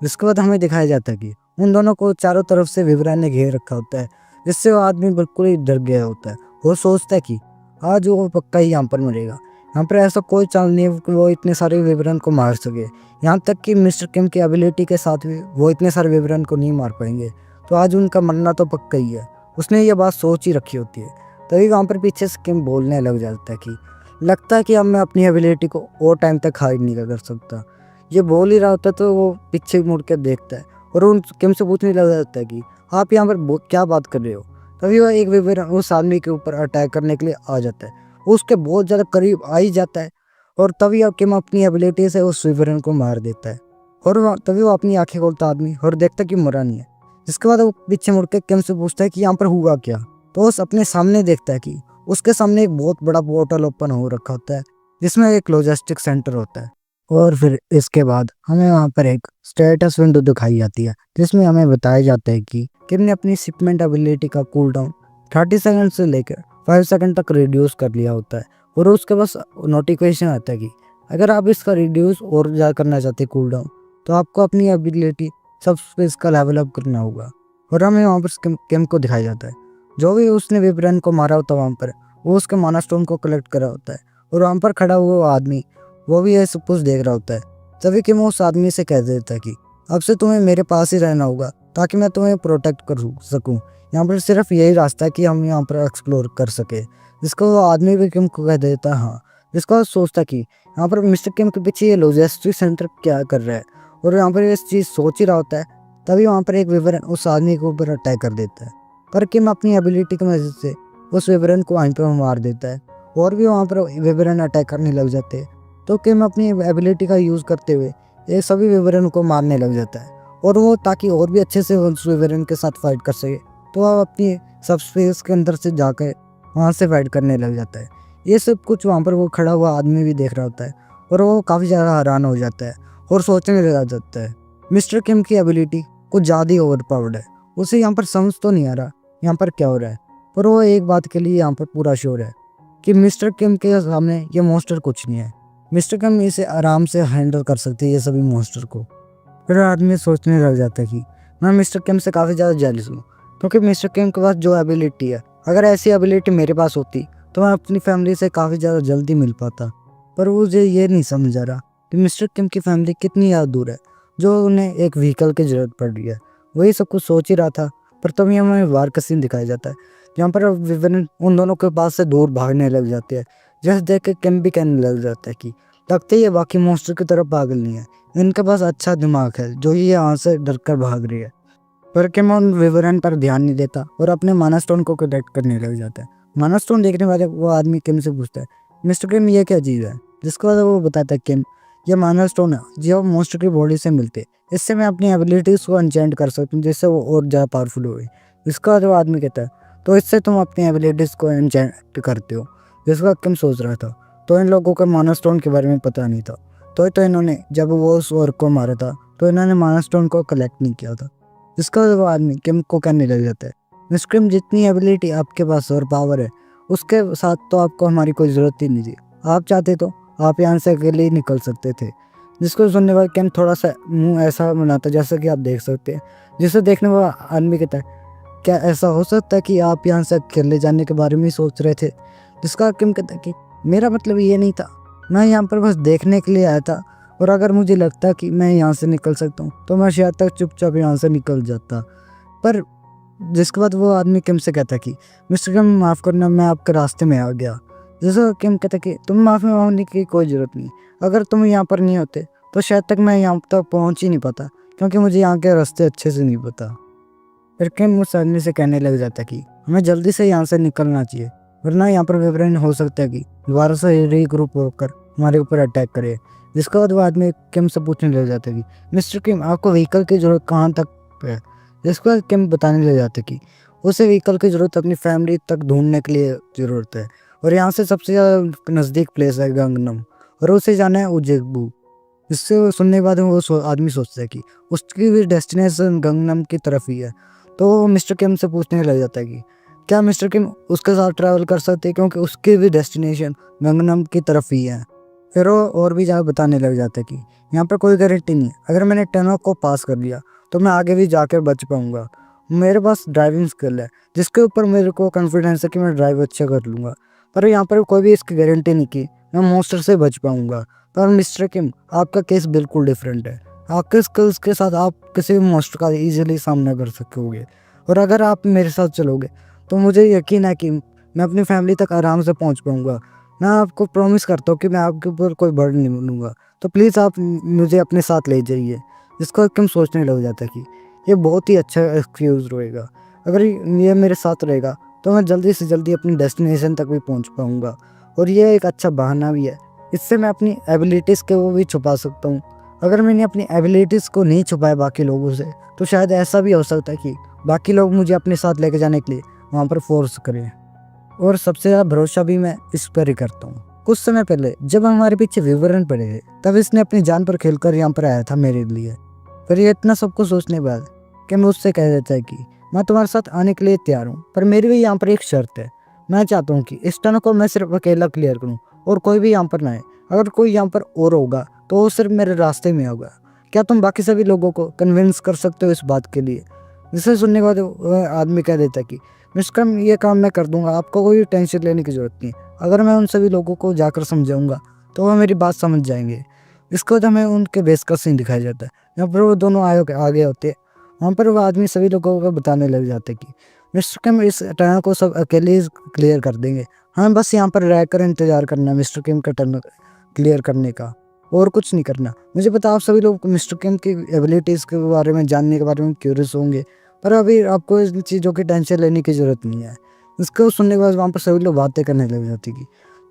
जिसके बाद हमें दिखाया जाता है कि उन दोनों को चारों तरफ से विवरण ने घेर रखा होता है, जिससे वो आदमी बिल्कुल ही डर गया होता है। वो सोचता है कि आज वो पक्का ही यहाँ पर मरेगा। यहाँ पर ऐसा कोई चांस नहीं है कि वो इतने सारे विवरण को मार सके। यहाँ तक कि मिस्टर किम की एबिलिटी के साथ भी वो इतने सारे विवरण को नहीं मार पाएंगे, तो आज उनका मरना तो पक्का ही है। उसने ये बात सोच ही रखी होती है। तभी वहाँ पर पीछे से किम बोलने लग जाता है कि लगता है कि अब मैं अपनी एबिलिटी को और टाइम तक हाइड नहीं कर सकता। ये बोल ही रहा होता है तो वो पीछे मुड़ के देखता है और उन किम से पूछने लग जाता है कि आप यहाँ पर क्या बात कर रहे हो। तभी वह एक विवरण उस आदमी के ऊपर अटैक करने के लिए आ जाता है। वो उसके बहुत ज़्यादा करीब आ ही जाता है और तभी किम अपनी एबिलिटी से उस विवरण को मार देता है। और तभी वो अपनी आंखें खोलता आदमी और देखता कि मरा नहीं है। जिसके बाद वो पीछे मुड़ के किम से पूछता है कि यहाँ पर हुआ क्या। तो उस अपने सामने देखता है कि उसके सामने एक बहुत बड़ा पोर्टल ओपन हो रखा होता है, जिसमें एक लॉजिस्टिक सेंटर होता है। और फिर इसके बाद हमें वहाँ पर एक स्टेटस विंडो दिखाई जाती है, जिसमें हमें बताया जाता है कि किम ने अपनी शिपमेंट एबिलिटी का कूल डाउन 30 सेकंड से लेकर 5 सेकंड तक रिड्यूस कर लिया होता है। और उसके पास नोटिफिकेशन आता है कि अगर आप इसका रिड्यूस और ज़्यादा करना चाहते हैं कूल डाउन, तो आपको अपनी एबिलिटी सबस्पेस का लेवल अप करना होगा। और हमें वहाँ पर किम को दिखाया जाता है जो भी उसने विवरण को मारा होता है वहाँ पर वो उसके माना स्टोन को कलेक्ट करा होता है। और वहाँ पर खड़ा हुआ वो आदमी वो भी ये सब कुछ देख रहा होता है। तभी किम उस आदमी से कह देता है कि अब से तुम्हें मेरे पास ही रहना होगा ताकि मैं तुम्हें प्रोटेक्ट कर सकूँ। यहाँ पर सिर्फ यही रास्ता है कि हम यहाँ पर एक्सप्लोर कर सके। जिसको वो आदमी भी किम को कह देता है हाँ। जिसका वो सोचता कि यहाँ पर मिस्टर किम के पीछे ये लॉजिस्टिक सेंटर क्या कर रहा है और यहाँ पर इस चीज़ सोच ही रहा होता है। तभी वहाँ पर एक विवरण उस आदमी के ऊपर अटैक कर देता है, पर किम अपनी एबिलिटी की मदद से उस विवरण को वहीं पर मार देता है और भी वहाँ पर विवरण अटैक करने लग जाते हैं। तो किम अपनी एबिलिटी का यूज़ करते हुए ये सभी विवरण को मारने लग जाता है और वो ताकि और भी अच्छे से उस विवरण के साथ फाइट कर सके तो वो अपनी सबस्पेस के अंदर से जाकर वहाँ से फाइट करने लग जाता है। ये सब कुछ वहाँ पर वो खड़ा हुआ आदमी भी देख रहा होता है और वो काफ़ी ज़्यादा हैरान हो जाता है और सोचने लग जाता है मिस्टर किम की एबिलिटी कुछ ज़्यादा ही ओवर पावर्ड है। उसे यहाँ पर समझ तो नहीं आ रहा यहाँ पर क्या हो रहा है, पर वो एक बात के लिए यहाँ पर पूरा श्योर है कि मिस्टर किम के सामने ये मॉन्स्टर कुछ नहीं है। मिस्टर किम इसे आराम से हैंडल कर सकते हैं ये सभी मॉन्स्टर को। फिर आदमी सोचने लग जाता है कि मैं मिस्टर किम से काफ़ी ज़्यादा जेलस हूँ, क्योंकि मिस्टर किम के पास जो एबिलिटी है, अगर ऐसी एबिलिटी मेरे पास होती तो मैं अपनी फैमिली से काफ़ी ज़्यादा जल्दी मिल पाता। पर वो मुझे ये नहीं समझ आ रहा कि मिस्टर किम की फैमिली कितनी ज़्यादा दूर है जो उन्हें एक व्हीकल की ज़रूरत पड़ रही है। वही सब कुछ सोच ही रहा था, पर तभी हमें वार का सीन दिखाया जाता है जहाँ पर विवेन उन दोनों के पास से दूर भागने लग जाते हैं। जैसे देख के किम भी कहने लग जाता है कि लगता है ये बाकी मॉन्स्टर की तरफ पागल नहीं है, इनके पास अच्छा दिमाग है जो ये यहाँ से डर कर भाग रही है। पर किम उन विवरण पर ध्यान नहीं देता और अपने माना स्टोन को कलेक्ट करने लग जाता है। माना स्टोन देखने वाले वो आदमी किम से पूछता है मिस्टर किम ये क्या चीज़ है। जिसके बाद वो बताता है किम ये माना स्टोन है जो मॉन्स्टर की बॉडी से मिलते, इससे मैं अपनी एबिलिटीज़ को एन्चेंट कर सकता हूँ जिससे वो और ज़्यादा पावरफुल हो गई। इसके बाद वो आदमी कहता है तो इससे तुम अपनी एबिलिटीज़ को एन्चेंट करते हो। जिसका किम सोच रहा था तो इन लोगों को माना स्टोन के बारे में पता नहीं था, तो इन्होंने जब वो उस वर्क को मारा था तो इन्होंने माना स्टोन को कलेक्ट नहीं किया था। जिसका वो आदमी किम को कहने लग जाता है मिस्टर किम जितनी एबिलिटी आपके पास और पावर है उसके साथ तो आपको हमारी कोई ज़रूरत ही नहीं थी। आप चाहते तो आप यहाँ से अकेले ही निकल सकते थे। जिसको सुनने पर किम थोड़ा सा मुंह ऐसा बनाता जैसा कि आप देख सकते हैं। जिसे देखने वाला आदमी कहता है क्या ऐसा हो सकता है कि आप यहाँ से अकेले जाने के बारे में ही सोच रहे थे। जिसका किम कहता है कि मेरा मतलब ये नहीं था, मैं यहाँ पर बस देखने के लिए आया था और अगर मुझे लगता कि मैं यहाँ से निकल सकता हूँ तो मैं शायद तक चुपचाप यहाँ से निकल जाता। पर जिसके बाद वो आदमी किम से कहता कि मिस्टर किम माफ़ करना, मैं आपके रास्ते में आ गया। जैसा किम कहता कि तुम माफ़ी मांगने की कोई ज़रूरत नहीं, अगर तुम यहाँ पर नहीं होते तो शायद तक मैं यहाँ तक पहुँच ही नहीं पाता, क्योंकि मुझे यहाँ के रास्ते अच्छे से नहीं पता। फिर किम उस आदमी से कहने लग जाता है कि हमें जल्दी से यहाँ से निकलना चाहिए, वरना यहाँ पर विवरण हो सकता है कि दोबारा से रीग्रुप होकर हमारे ऊपर अटैक करे। जिसके बाद वो आदमी किम से पूछने लग जाता है कि मिस्टर किम, आपको व्हीकल की जरूरत कहाँ तक है। जिसके बाद किम बताने लग जाता है कि उसे व्हीकल की ज़रूरत अपनी फैमिली तक ढूंढने के लिए ज़रूरत है, और यहाँ से सबसे ज़्यादा नज़दीक प्लेस है गंगनम, और उसे जाना है उजेगबू। इससे सुनने के बाद वो आदमी सोचता है कि उसकी भी डेस्टिनेशन गंगनम की तरफ ही है। तो वो मिस्टर किम से पूछने लग जाता है कि क्या मिस्टर किम उसके साथ ट्रैवल कर सकते हैं, क्योंकि उसकी भी डेस्टिनेशन गंगनम की तरफ ही है। फिर वो और भी ज़्यादा बताने लग जाता है कि यहाँ पर कोई गारंटी नहीं है, अगर मैंने टनल को पास कर लिया तो मैं आगे भी जाकर बच पाऊँगा। मेरे पास ड्राइविंग स्किल है जिसके ऊपर मेरे को कॉन्फिडेंस है कि मैं ड्राइव अच्छा कर लूँगा, पर यहाँ पर कोई भी इसकी गारंटी नहीं कि मैं मॉन्स्टर से बच पाऊँगा। पर मिस्टर किम, आपका केस बिल्कुल डिफरेंट है। आपके स्किल्स के साथ आप किसी भी मॉन्स्टर का इजीली सामना कर सकोगे, और अगर आप मेरे साथ चलोगे तो मुझे यकीन है कि मैं अपनी फैमिली तक आराम से पहुंच पाऊंगा। मैं आपको प्रॉमिस करता हूँ कि मैं आपके ऊपर कोई बर्डन नहीं बनूंगा, तो प्लीज़ आप मुझे अपने साथ ले जाइए। जिसको किम सोचने लग जाता है कि ये बहुत ही अच्छा एक्सक्यूज़ रहेगा, अगर ये मेरे साथ रहेगा तो मैं जल्दी से जल्दी अपनी डेस्टिनेशन तक भी पहुँच पाऊँगा, और ये एक अच्छा बहाना भी है। इससे मैं अपनी एबिलिटीज़ के वो भी छुपा सकता हूँ। अगर मैंने अपनी एबिलिटीज़ को नहीं छुपाया बाकी लोगों से, तो शायद ऐसा भी हो सकता है कि बाकी लोग मुझे अपने साथ लेके जाने के लिए वहाँ पर फोर्स करें। और सबसे ज़्यादा भरोसा भी मैं इस पर ही करता हूँ। कुछ समय पहले जब हमारे पीछे विवरण पड़े थे, तब इसने अपनी जान पर खेलकर यहाँ पर आया था मेरे लिए। फिर ये इतना सब कुछ सोचने के बाद कि मैं उससे कह देता है कि मैं तुम्हारे साथ आने के लिए तैयार हूँ, पर मेरी भी यहाँ पर एक शर्त है। मैं चाहता हूँ कि इस टनल को मैं सिर्फ अकेला क्लियर करूँ और कोई भी यहाँ पर ना आए। अगर कोई यहाँ पर और होगा तो वो सिर्फ मेरे रास्ते में होगा। क्या तुम बाकी सभी लोगों को कन्विंस कर सकते हो इस बात के लिए। जिसे सुनने के बाद वह आदमी कह देता है कि मिस्टर, ये काम मैं कर दूंगा, आपको कोई टेंशन लेने की ज़रूरत नहीं। अगर मैं उन सभी लोगों को जाकर समझाऊंगा तो वह मेरी बात समझ जाएंगे। इसके बाद हमें उनके बेस का सीन दिखाया जाता है, यहाँ पर वो दोनों आगे होते हैं। वहाँ पर वो आदमी सभी लोगों को बताने लग जाते हैं कि मिस्टर किम इस टनल को सब अकेले ही क्लियर कर देंगे, हमें बस यहाँ पर रहकर इंतज़ार करना है मिस्टर किम का टनल क्लियर करने का, और कुछ नहीं करना। मुझे पता आप सभी लोग मिस्टर किम की एबिलिटीज़ के बारे में जानने के बारे में क्यूरियस होंगे, पर अभी आपको इन चीज़ों की टेंशन लेने की ज़रूरत नहीं है। इसको सुनने के बाद वहाँ पर सभी लोग बातें करने लग जाती कि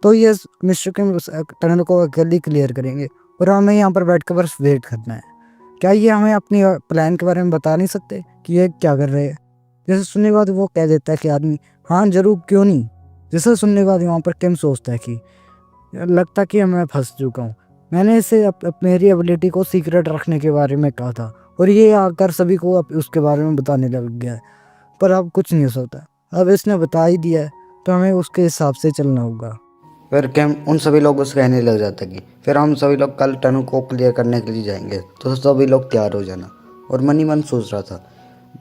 तो ये मिस्टर किम उस टनल को अकेले क्लियर करेंगे और हमें यहाँ पर बैठ कर बस वेट करना है। क्या ये हमें अपनी प्लान के बारे में बता नहीं सकते कि ये क्या कर रहे हैं। जैसे सुनने के बाद वो कह देता है कि आदमी हाँ ज़रूर, क्यों नहीं। जैसे सुनने के बाद वहाँ पर किम सोचता है कि लगता कि मैं फंस चुका हूँ। मैंने इसे मेरी एबिलिटी को सीक्रेट रखने के बारे में कहा था, और ये आकर सभी को उसके बारे में बताने लग गया है, पर अब कुछ नहीं हो सकता। अब इसने बता ही दिया है तो हमें उसके हिसाब से चलना होगा। फिर कैम उन सभी लोगों से कहने लग जाता कि फिर हम सभी लोग कल टनल को क्लियर करने के लिए जाएंगे, तो सभी लोग तैयार हो जाना। और मन ही मन सोच रहा था,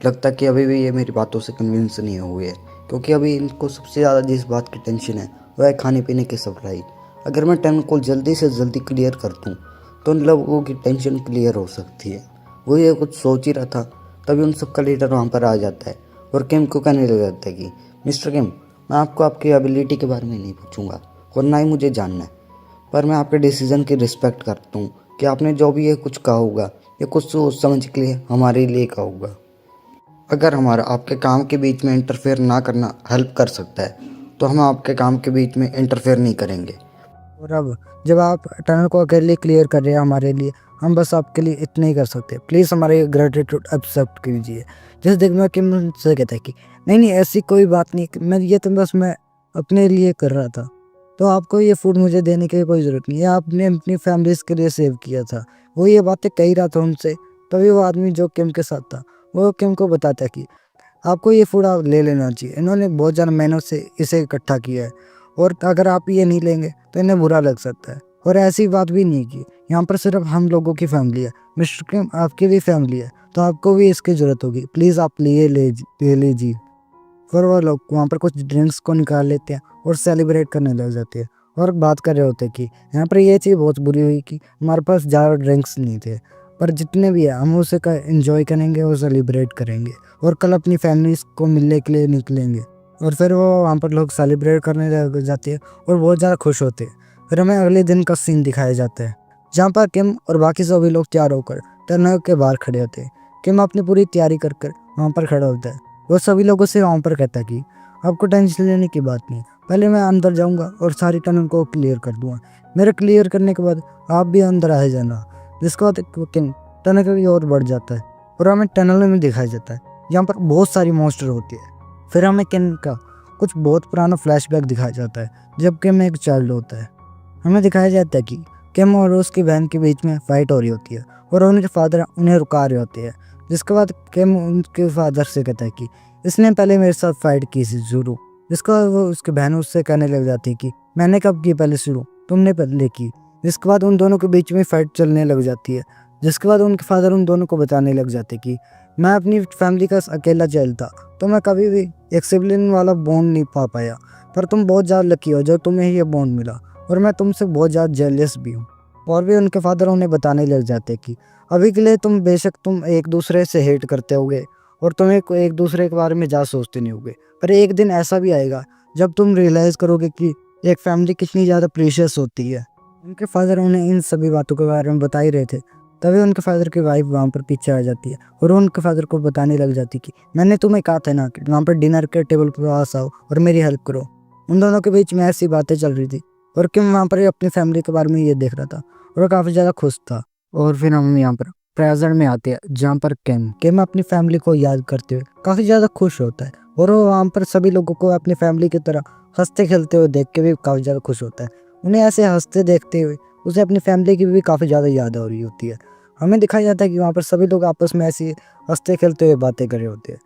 लगता कि अभी भी ये मेरी बातों से कन्विंस नहीं हुए है, क्योंकि अभी इनको सबसे ज़्यादा जिस बात की टेंशन है वह है खाने पीने की सप्लाई। अगर मैं टनल को जल्दी से जल्दी क्लियर कर दूँ तो उन लोगों की टेंशन क्लियर हो सकती है। वो ये कुछ सोच ही रहा था, तभी उन सब का लीडर वहाँ पर आ जाता है और किम को कहने लग जाता है कि मिस्टर किम, मैं आपको आपकी एबिलिटी के बारे में नहीं पूछूंगा और ना ही मुझे जानना है, पर मैं आपके डिसीज़न की रिस्पेक्ट करता हूँ कि आपने जो भी ये कुछ कहा होगा ये कुछ सोच समझ के लिए हमारे लिए कहा होगा। अगर हमारा आपके काम के बीच में इंटरफेयर ना करना हेल्प कर सकता है तो हम आपके काम के बीच में इंटरफेयर नहीं करेंगे। और अब जब आप टनल को अकेले क्लियर कर रहे हैं हमारे लिए, हम बस आपके लिए इतना ही कर सकते हैं। प्लीज़ हमारे ग्रेटिट्यूड एक्सेप्ट कीजिए। जैसे देख मैं किम से कहता है कि नहीं नहीं, ऐसी कोई बात नहीं, मैं ये तो बस मैं अपने लिए कर रहा था, तो आपको ये फूड मुझे देने की कोई ज़रूरत नहीं है, आपने अपनी फैमिलीज़ के लिए सेव किया था। वो ये बातें कह ही रहा था उनसे, तभी वो आदमी जो किम के साथ था वो किम को बताता है कि आपको ये फूड आप ले लेना चाहिए, इन्होंने बहुत ज़्यादा मेहनत से इसे इकट्ठा किया है, और अगर आप ये नहीं लेंगे तो इन्हें बुरा लग सकता है। और ऐसी बात भी नहीं की, यहाँ पर सिर्फ हम लोगों की फैमिली है। मिस्टर किम, आपकी भी फैमिली है, तो आपको भी इसकी ज़रूरत होगी, प्लीज़ आप ले लीजिए। फिर वो लोग वहाँ पर कुछ ड्रिंक्स को निकाल लेते हैं और सेलिब्रेट करने लग जाते हैं, और बात कर रहे होते हैं कि यहाँ पर ये चीज़ बहुत बुरी हुई कि हमारे पास ज़्यादा ड्रिंक्स नहीं थे, पर जितने भी है हम उसे का एंजॉय करेंगे और सेलिब्रेट करेंगे, और कल अपनी फैमिलीज को मिलने के लिए निकलेंगे। और फिर वो वहाँ पर लोग सेलिब्रेट करने लग जाते हैं और बहुत ज़्यादा खुश होते हैं। फिर हमें अगले दिन का सीन दिखाया जाता है, जहाँ पर किम और बाकी सभी लोग तैयार होकर टनल के बाहर खड़े होते हैं। किम अपनी पूरी तैयारी कर कर वहाँ पर खड़ा होता है। वो सभी लोगों से वहाँ पर कहता है कि आपको टेंशन लेने की बात नहीं, पहले मैं अंदर जाऊँगा और सारी टनल को क्लियर कर दूँगा। मेरे क्लियर करने के बाद आप भी अंदर आ जाना। जिसके बाद किंग टनल की ओर बढ़ जाता है और हमें टनल में दिखाया जाता है जहाँ पर बहुत सारी मॉन्स्टर होती है। फिर हमें किंग का कुछ बहुत पुराना फ्लैशबैक दिखाया जाता है जब किम एक चाइल्ड होता है। हमें दिखाया जाता है कि किम और उसकी बहन के बीच में फाइट हो रही होती है और उनके फादर उन्हें रुका रहे होते हैं। जिसके बाद किम उनके फादर से कहता है कि इसने पहले मेरे साथ फाइट की थी शुरू। जिसका वो उसकी बहन उससे कहने लग जाती है कि मैंने कब की पहले शुरू, तुमने पहले की। जिसके बाद उन दोनों के बीच में फाइट चलने लग जाती है। जिसके बाद उनके फादर उन दोनों को बताने लग जाते कि मैं अपनी फैमिली का अकेला चाइल्ड था, तो मैं कभी भी एक सिबलिंग वाला बॉन्ड नहीं पा पाया, पर तुम बहुत ज़्यादा लकी हो जो तुम्हें ये बॉन्ड मिला और मैं तुमसे बहुत ज़्यादा जेलस भी हूँ। और भी उनके फादर उन्हें बताने लग जाते कि अभी के लिए तुम बेशक तुम एक दूसरे से हेट करते होगे और तुम्हें एक दूसरे के बारे में ज़्यादा सोचते नहीं होगे, पर एक दिन ऐसा भी आएगा जब तुम रियलाइज़ करोगे कि एक फैमिली कितनी ज़्यादा प्रीशियस होती है। उनके फादर उन्हें इन सभी बातों के बारे में बता ही रहे थे। तभी उनके फादर की वाइफ वहाँ पर पीछे आ जाती है और उनके फादर को बताने लग जाती कि मैंने तुम्हें कहा था ना कि वहाँ पर डिनर के टेबल पर पास आओ और मेरी हेल्प करो। उन दोनों के बीच में ऐसी बातें चल रही थी और किम वहाँ पर अपनी फैमिली के बारे में ये देख रहा था और वो काफ़ी ज़्यादा खुश था। और फिर हम यहाँ पर प्रेजेंट में आते हैं जहाँ पर किम अपनी फैमिली को याद करते हुए काफ़ी ज़्यादा खुश होता है और वो वहाँ पर सभी लोगों को अपनी फैमिली की तरह हंसते खेलते हुए देख के भी काफ़ी ज़्यादा खुश होता है। उन्हें ऐसे हंसते देखते हुए उसे अपनी फैमिली की भी काफ़ी ज़्यादा याद हो रही होती है। हमें दिखाया जाता है कि वहाँ पर सभी लोग आपस में ऐसी हंसते खेलते हुए बातें कर रहे होते हैं।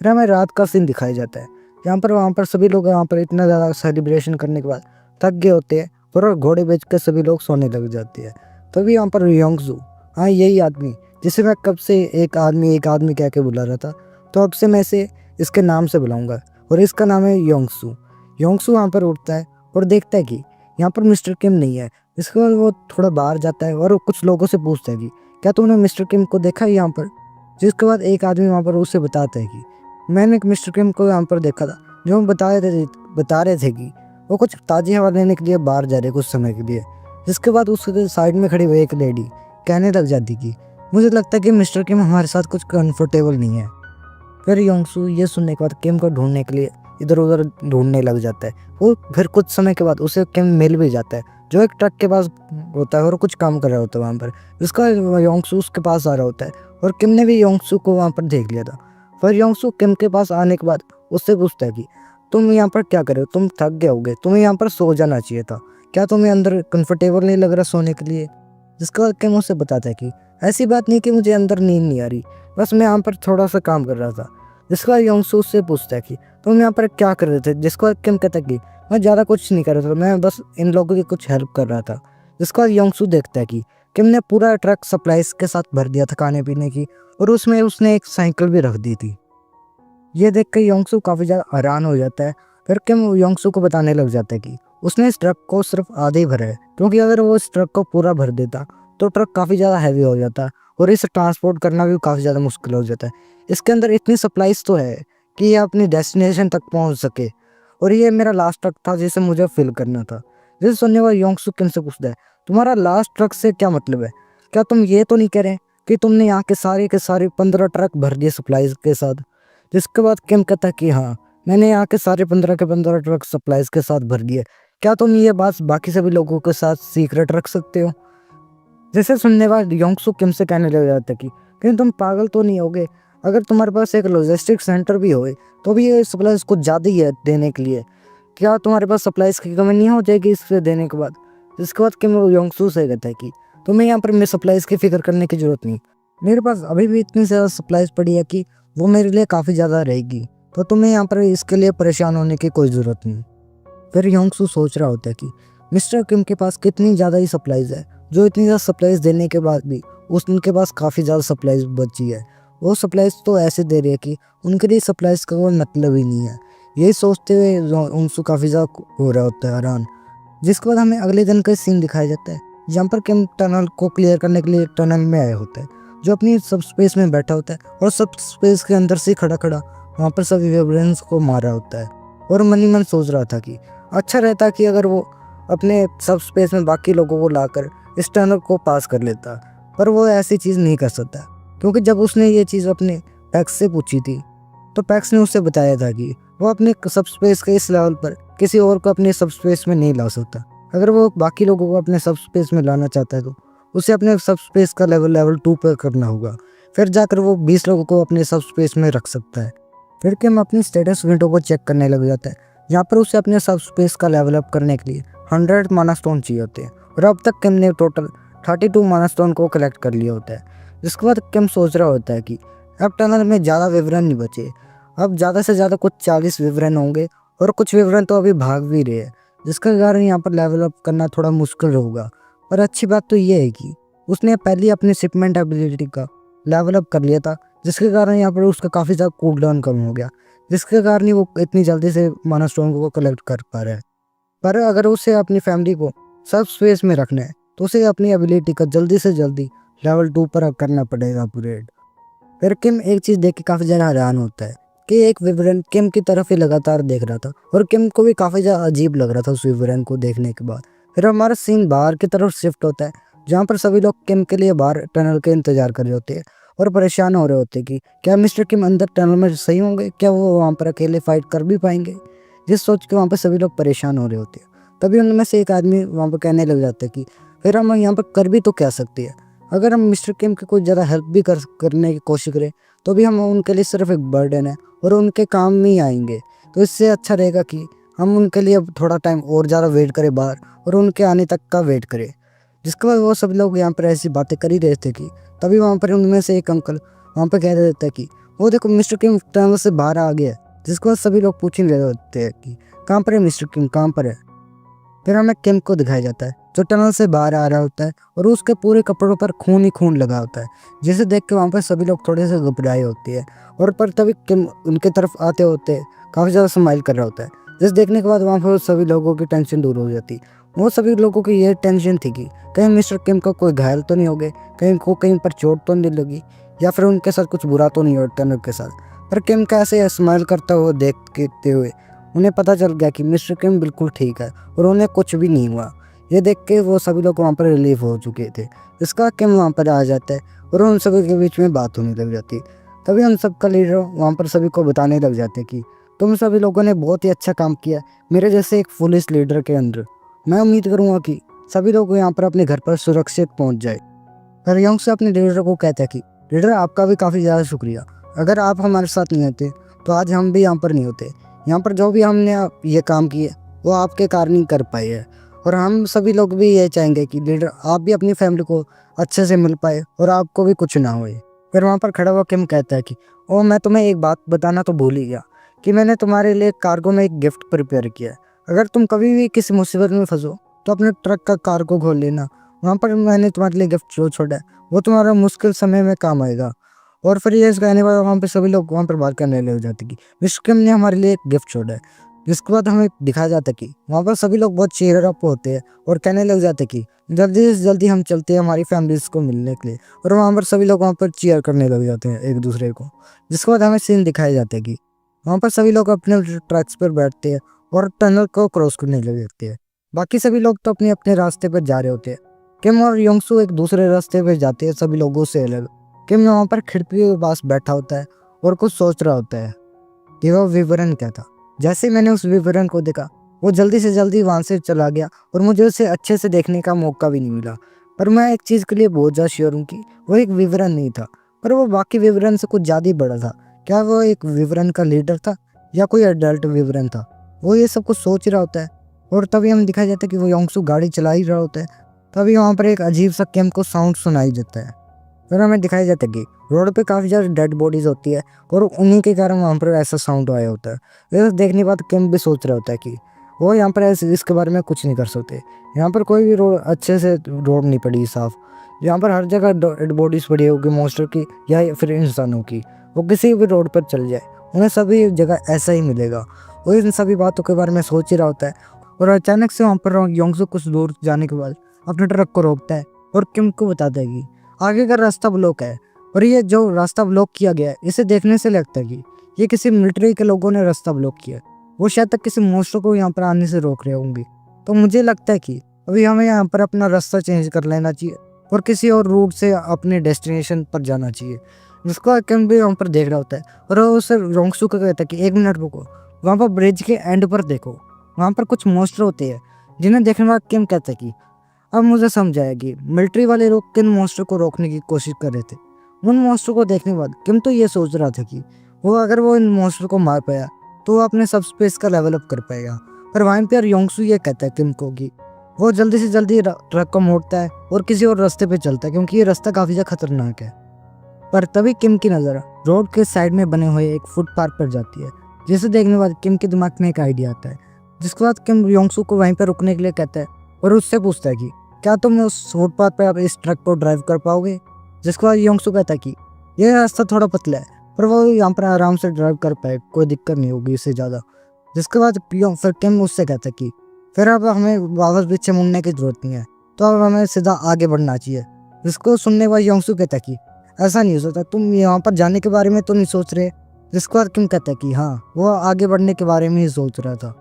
फिर हमें रात का सीन दिखाया जाता है जहाँ पर वहाँ पर सभी लोग वहाँ पर इतना ज़्यादा सेलिब्रेशन करने के बाद थक गए होते हैं और घोड़े बेच कर सभी लोग सोने लग जाते हैं। तभी वहाँ पर योंगसू, हाँ यही आदमी जिसे मैं कब से एक आदमी कह के बुला रहा था, तो अब से मैं इसे इसके नाम से बुलाऊंगा और इसका नाम है योंगसू। योंगसू वहाँ पर उठता है और देखता है कि यहाँ पर मिस्टर किम नहीं है। इसके बाद वो थोड़ा बाहर जाता है और वो कुछ लोगों से पूछता है कि क्या तुमने मिस्टर किम को देखा है यहाँ पर। जिसके बाद एक आदमी वहाँ पर उसे बताता है कि मैंने मिस्टर किम को यहाँ पर देखा था, जो हम बता रहे थे कि वो कुछ ताज़ी हवा लेने के लिए बाहर जा रहे कुछ समय के लिए। जिसके बाद उसके साइड में खड़ी हुई एक लेडी कहने लग जाती कि मुझे लगता है कि मिस्टर किम हमारे साथ कुछ कंफर्टेबल नहीं है। फिर योंगसू ये सुनने के बाद किम को ढूंढने के लिए इधर उधर ढूंढने लग जाता है। वो फिर कुछ समय के बाद उसे किम मिल भी जाता है जो एक ट्रक के पास होता है और कुछ काम कर रहा होता है वहाँ पर। जिसका योंगसू उसके पास आ रहा होता है और किम ने भी योंगसू को वहाँ पर देख लिया था। फिर योंगसू किम के पास आने के बाद उससे पूछता है कि तुम यहाँ पर क्या कर रहे हो, तुम थक गए होगे, तुम्हें यहाँ पर सो जाना चाहिए था, क्या तुम्हें अंदर कंफर्टेबल नहीं लग रहा सोने के लिए। जिसके बाद किम उसे बताता है कि ऐसी बात नहीं कि मुझे अंदर नींद नहीं आ रही, बस मैं यहाँ पर थोड़ा सा काम कर रहा था। जिसके बाद योंगसू उससे पूछता है कि तुम यहाँ पर क्या कर रहे थे। जिसके बाद किम कहता है कि मैं ज़्यादा कुछ नहीं कर रहा था, मैं बस इन लोगों की कुछ हेल्प कर रहा था। जिसके बाद योंगसू देखता है कि किम ने पूरा ट्रक सप्लाईज के साथ भर दिया था खाने पीने की और उसमें उसने एक साइकिल भी रख दी थी। ये देख कर योंगसू काफ़ी ज़्यादा हैरान हो जाता है। फिर किम योंगसू को बताने लग जाता है कि उसने इस ट्रक को सिर्फ आधे ही भरा है, क्योंकि अगर वो इस ट्रक को पूरा भर देता तो ट्रक काफ़ी ज़्यादा हैवी हो जाता और इसे ट्रांसपोर्ट करना भी काफ़ी ज़्यादा मुश्किल हो जाता है। इसके अंदर इतनी सप्लाईज तो है कि ये अपनी डेस्टिनेशन तक पहुंच सके और ये मेरा लास्ट ट्रक था जिसे मुझे फिल करना था। जिसे सुनने वाला योंगसू किम से पूछता है तुम्हारा लास्ट ट्रक से क्या मतलब है, क्या तुम ये तो नहीं कह रहे कि तुमने यहाँ के सारे 15 ट्रक भर दिए सप्लाईज के साथ। जिसके बाद किम कहता है कि हाँ, मैंने यहाँ के सारे 15 के 15 ट्रक सप्लाईज के साथ भर दिए, क्या तुम ये बात बाकी सभी लोगों के साथ सीक्रेट रख सकते हो। जैसे सुनने बाद योंगसू किम से कहने लग जाता है कि तुम पागल तो नहीं होगे, अगर तुम्हारे पास एक लॉजिस्टिक सेंटर भी होए तो भी ये सप्लाईज कुछ ज़्यादा ही है देने के लिए, क्या तुम्हारे पास सप्लाईज की कमी नहीं हो जाएगी इससे देने के बाद। जिसके बाद किम योंगसू से कहता है कि तुम्हें यहाँ पर मेरे सप्लाईज की फिक्र करने की ज़रूरत नहीं, मेरे पास अभी भी इतनी ज़्यादा सप्लाईज पड़ी है कि वो मेरे लिए काफ़ी ज़्यादा रहेगी, तो तुम्हें यहाँ पर इसके लिए परेशान होने की कोई ज़रूरत नहीं। फिर योंगसू सोच रहा होता है कि मिस्टर किम के पास कितनी ज़्यादा ही सप्लाईज है, जो इतनी ज़्यादा सप्लाईज देने के बाद भी उनके पास काफ़ी ज़्यादा सप्लाईज बची है। वो सप्लाईज तो ऐसे दे रही है कि उनके लिए सप्लाईज का कोई मतलब ही नहीं है। यही सोचते हुए योंगसू काफ़ी ज़्यादा हो रहा होता है हैरान। जिसके बाद हमें अगले दिन का सीन दिखाया जाता है जहाँ पर किम टनल को क्लियर करने के लिए टनल में आया होता है, जो अपनी सब स्पेस में बैठा होता है और सब स्पेस के अंदर से खड़ा वहाँ पर सभी वेवरेंस को मारा होता है और मन ही मन सोच रहा था कि अच्छा रहता कि अगर वो अपने सब स्पेस में बाकी लोगों को लाकर इस टनल को पास कर लेता, पर वो ऐसी चीज़ नहीं कर सकता, क्योंकि जब उसने ये चीज़ अपने पैक्स से पूछी थी, तो पैक्स ने उसे बताया था कि वो अपने सब स्पेस के इस लेवल पर किसी और को अपने सब स्पेस में नहीं ला सकता। अगर वो बाकी लोगों को अपने सब स्पेस में लाना चाहता है तो उसे अपने सब स्पेस का लेवल 2 पर करना होगा, फिर जाकर वो 20 लोगों को अपने सब स्पेस में रख सकता है। फिर किम अपनी स्टेटस विंडो को चेक करने लग जाता है, जहाँ पर उसे अपने सब स्पेस का लेवल अप करने के लिए 100 माना स्टोन चाहिए होते हैं, और अब तक किम ने टोटल 32 माना स्टोन को कलेक्ट कर लिया होता है। जिसके बाद किम सोच रहा होता है कि अब टनल में ज़्यादा विवरण नहीं बचे, अब ज़्यादा से ज़्यादा कुछ 40 विवरण होंगे, और कुछ विवरण तो अभी भाग भी रहे हैं, जिसके कारण यहाँ पर लेवल अप करना थोड़ा मुश्किल होगा। पर अच्छी बात तो ये है कि उसने पहले अपनी शिपमेंट एबिलिटी का लेवल अप कर लिया था, जिसके कारण यहाँ पर उसका काफ़ी ज़्यादा कूल डाउन कम हो गया, जिसके कारण ही वो इतनी जल्दी से माना स्टोन को कलेक्ट कर पा रहा है। पर अगर उसे अपनी फैमिली को सब स्पेस में रखना है तो उसे अपनी एबिलिटी का जल्दी से जल्दी लेवल 2 पर करना पड़ेगा अपग्रेड। फिर किम एक चीज़ देख के काफ़ी ज़्यादा हैरान होता है कि एक विवरण किम की तरफ ही लगातार देख रहा था, और किम को भी काफ़ी ज़्यादा अजीब लग रहा था उस विवरण को देखने के बाद। फिर हमारा सीन बाहर की तरफ शिफ्ट होता है, जहाँ पर सभी लोग किम के लिए बाहर टनल के इंतजार कर रहे होते हैं और परेशान हो रहे होते हैं कि क्या मिस्टर किम अंदर टनल में सही होंगे, क्या वो वहाँ पर अकेले फाइट कर भी पाएंगे। जिस सोच के वहाँ पर सभी लोग परेशान हो रहे होते हैं, तभी उनमें से एक आदमी वहाँ पर कहने लग जाता है कि फिर हम यहाँ पर कर भी तो क्या सकते हैं, अगर हम मिस्टर किम की कोई ज़्यादा हेल्प भी करने की कोशिश करें तो भी हम उनके लिए सिर्फ एक बर्डन है और उनके काम नहीं आएंगे। तो इससे अच्छा रहेगा कि हम उनके लिए अब थोड़ा टाइम और ज़्यादा वेट करें बाहर, और उनके आने तक का वेट करें। जिसके बाद वो सब लोग यहाँ पर ऐसी बातें कर ही रहे थे कि तभी वहाँ पर उनमें से एक अंकल वहाँ पर कह देता है कि वो देखो मिस्टर किम टनल से बाहर आ गया है। जिसके बाद सभी लोग पूछने लगे होते हैं कि कहाँ पर है मिस्टर किम, कहाँ पर है। फिर हमें किम को दिखाया जाता है जो टनल से बाहर आ रहा होता है, और उसके पूरे कपड़ों पर खून ही खून लगा होता है, जिसे देख के वहाँ पर सभी लोग थोड़े से घबराए होते हैं। और पर तभी किम उनके तरफ आते होते काफ़ी ज़्यादा स्माइल कर रहा होता है, जिस देखने के बाद वहाँ पर सभी लोगों की टेंशन दूर हो जाती। वो सभी लोगों की ये टेंशन थी कि कहीं मिस्टर किम का कोई घायल तो नहीं हो गए, कहीं को कहीं पर चोट तो नहीं लगी, या फिर उनके साथ कुछ बुरा तो नहीं हो टनल के साथ। पर किम का ऐसे स्माइल करता हुआ देखते हुए उन्हें पता चल गया कि मिस्टर किम बिल्कुल ठीक है और उन्हें कुछ भी नहीं हुआ। ये देख के वो सभी लोग वहाँ पर रिलीफ हो चुके थे। इसका किम वहाँ पर आ जाता है और उन सभी के बीच में बात होने लग जाती। तभी उन सब का लीडर वहाँ पर सभी को बताने लग जाते कि तुम सभी लोगों ने बहुत ही अच्छा काम किया मेरे जैसे एक पुलिस लीडर के अंदर। मैं उम्मीद करूँगा कि सभी लोग यहाँ पर अपने घर पर सुरक्षित पहुँच जाए। पर यंग से अपने लीडर को कहता है कि लीडर आपका भी काफ़ी ज़्यादा शुक्रिया, अगर आप हमारे साथ नहीं होते तो आज हम भी यहाँ पर नहीं होते। यहाँ पर जो भी हमने ये काम किए वो आपके कारण ही कर पाए हैं, और हम सभी लोग भी ये चाहेंगे कि लीडर आप भी अपनी फैमिली को अच्छे से मिल पाए और आपको भी कुछ ना होए। फिर वहाँ पर खड़ा हुआ किम कहता है कि ओ मैं तुम्हें एक बात बताना तो भूल ही गया कि मैंने तुम्हारे लिए कार्गो में एक गिफ्ट प्रिपेयर किया है। अगर तुम कभी भी किसी मुसीबत में फंसो तो अपने ट्रक का कार्गो खोल लेना, वहाँ पर मैंने तुम्हारे लिए गिफ्ट जो छोड़ा है वो तुम्हारा मुश्किल समय में काम आएगा। और फिर ये कहने वाला वहाँ पे सभी लोग वहाँ पर बात करने लग जाते कि मिस्टर किम ने हमारे लिए एक गिफ्ट छोड़ा है। जिसके बाद हमें दिखाया जाता कि वहाँ पर सभी लोग बहुत चीयर अप होते हैं और कहने लग जाते कि जल्दी से जल्दी हम चलते हैं हमारी फैमिलीज को मिलने के लिए, और वहाँ पर सभी लोग वहाँ पर चीयर करने लग जाते हैं एक दूसरे को। जिसके बाद हमें सीन दिखाया जाता है कि वहाँ पर सभी लोग अपने ट्रक्स पर बैठते हैं और टनल को क्रॉस करने लग जाते हैं। बाकी सभी लोग तो अपने अपने रास्ते पर जा रहे होते हैं। किम और योंगसू एक दूसरे रास्ते पर जाते हैं सभी लोगों से अलग। किम वहाँ पर खिड़की के पास बैठा होता है और कुछ सोच रहा होता है कि वह विवरण क्या था। जैसे ही मैंने उस विवरण को देखा वो जल्दी से जल्दी वहाँ से चला गया और मुझे उसे अच्छे से देखने का मौका भी नहीं मिला। पर मैं एक चीज़ के लिए बहुत ज़्यादा श्योर हूँ कि वो एक विवरण नहीं था, पर वो बाकी विवरण से कुछ ज़्यादा ही बड़ा था। क्या वो एक विवरण का लीडर था या कोई अडल्ट विवरण था? वो ये सब कुछ सोच रहा होता है, और तभी हमें दिखाया जाता है कि वो योंगसू गाड़ी चला ही रहा होता है। तभी वहाँ पर एक अजीब सा किम को साउंड सुनाई देता है। फिर हमें दिखाया जाता है कि रोड पे काफ़ी ज़्यादा डेड बॉडीज़ होती है और उन्हीं के कारण वहाँ पर ऐसा साउंड आया होता है। ये देखने के बाद किम भी सोच रहा होता है कि वो यहाँ पर ऐसे इसके बारे में कुछ नहीं कर सकते। यहाँ पर कोई भी रोड अच्छे से रोड नहीं पड़ी साफ, यहाँ पर हर जगह डेड बॉडीज़ पड़ी होगी मॉन्स्टर की या फिर इंसानों की। वो किसी भी रोड पर चल जाए उन्हें सभी जगह ऐसा ही मिलेगा। वो इन सभी बातों के बारे में सोच ही रहा होता है, और अचानक से वहाँ पर योंगसू कुछ दूर जाने के बाद अपने ट्रक को रोकता है और किम को बताता है कि आगे का रास्ता ब्लॉक है, और ये जो रास्ता ब्लॉक किया गया है इसे देखने से लगता है कि ये किसी मिलिट्री के लोगों ने रास्ता ब्लॉक किया है। वो शायद तक किसी मॉन्स्टर को यहाँ पर आने से रोक रहे होंगे। तो मुझे लगता है कि अभी हमें यहाँ पर अपना रास्ता चेंज कर लेना चाहिए और किसी और रूट से अपने डेस्टिनेशन पर जाना चाहिए, जिसको किम भी वहाँ पर देख रहा होता है और वो उसे योंगसू को कहता है कि 1 मिनट रुको, वहाँ पर ब्रिज के एंड पर देखो, वहाँ पर कुछ मॉन्स्टर होते हैं जिन्हें देखने के बाद किम कहता है कि अब मुझे समझ आया कि मिलिट्री वाले लोग किन मॉन्स्टर को रोकने की कोशिश कर रहे थे। उन मॉन्स्टर को देखने के बाद किम तो ये सोच रहा था कि अगर वो इन मॉन्स्टर को मार पाया तो वो अपने सब स्पेस का लेवल अप कर पाएगा। पर वहाँ पर योंगसू ये कहता है किम को कि वो जल्दी से जल्दी ट्रक को मोड़ता है और किसी और रास्ते पे चलता है क्योंकि ये रास्ता काफ़ी ज़्यादा खतरनाक है। पर तभी किम की नज़र रोड के साइड में बने हुए एक फुटपाथ पर जाती है, जिसे देखने के बाद किम के दिमाग में एक आइडिया आता है। जिसके बाद किम योंगसू को वहीं पर रुकने के लिए कहता है और उससे पूछता है कि क्या तुम उस फुटपाथ पर अब इस ट्रक को ड्राइव कर पाओगे। जिसके बाद योंगसू कहता है कि यह रास्ता थोड़ा पतला है पर वो यहाँ पर आराम से ड्राइव कर पाए, कोई दिक्कत नहीं होगी इससे ज़्यादा। जिसके बाद फिर किम उससे कहता है कि फिर अब हमें वापस पीछे मुड़ने की जरूरत नहीं है, तो अब हमें सीधा आगे बढ़ना चाहिए। जिसको सुनने के बाद योंगसू कहता है कि ऐसा नहीं हो सकता, तुम यहाँ पर जाने के बारे में तो नहीं सोच रहे। जिसके बाद किम कहता है कि हाँ, वो आगे बढ़ने के बारे में ही सोच रहा था।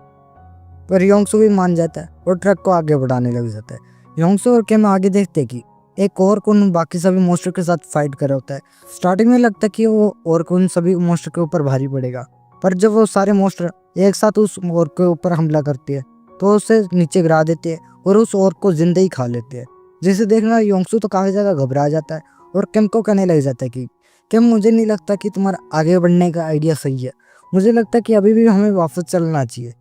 पर योंगसू भी मान जाता है और ट्रक को आगे बढ़ाने लग जाता है। योंगसू और किम आगे देखते हैं कि एक और कुन बाकी सभी मॉन्स्टर के साथ फाइट कर रहा होता है। स्टार्टिंग में लगता है कि वो और कुन सभी मॉन्स्टर के ऊपर भारी पड़ेगा, पर जब वो सारे मॉन्स्टर एक साथ उस और के ऊपर हमला करते हैं तो उसे नीचे गिरा देते हैं और उस और को जिंदा ही खा लेते हैं। जिसे देखना योंगसू तो काफ़ी ज़्यादा घबरा जाता है और किम को कहने लग जाता है कि किम, मुझे नहीं लगता कि तुम्हारा आगे बढ़ने का आइडिया सही है, मुझे लगता है कि अभी भी हमें वापस चलना चाहिए।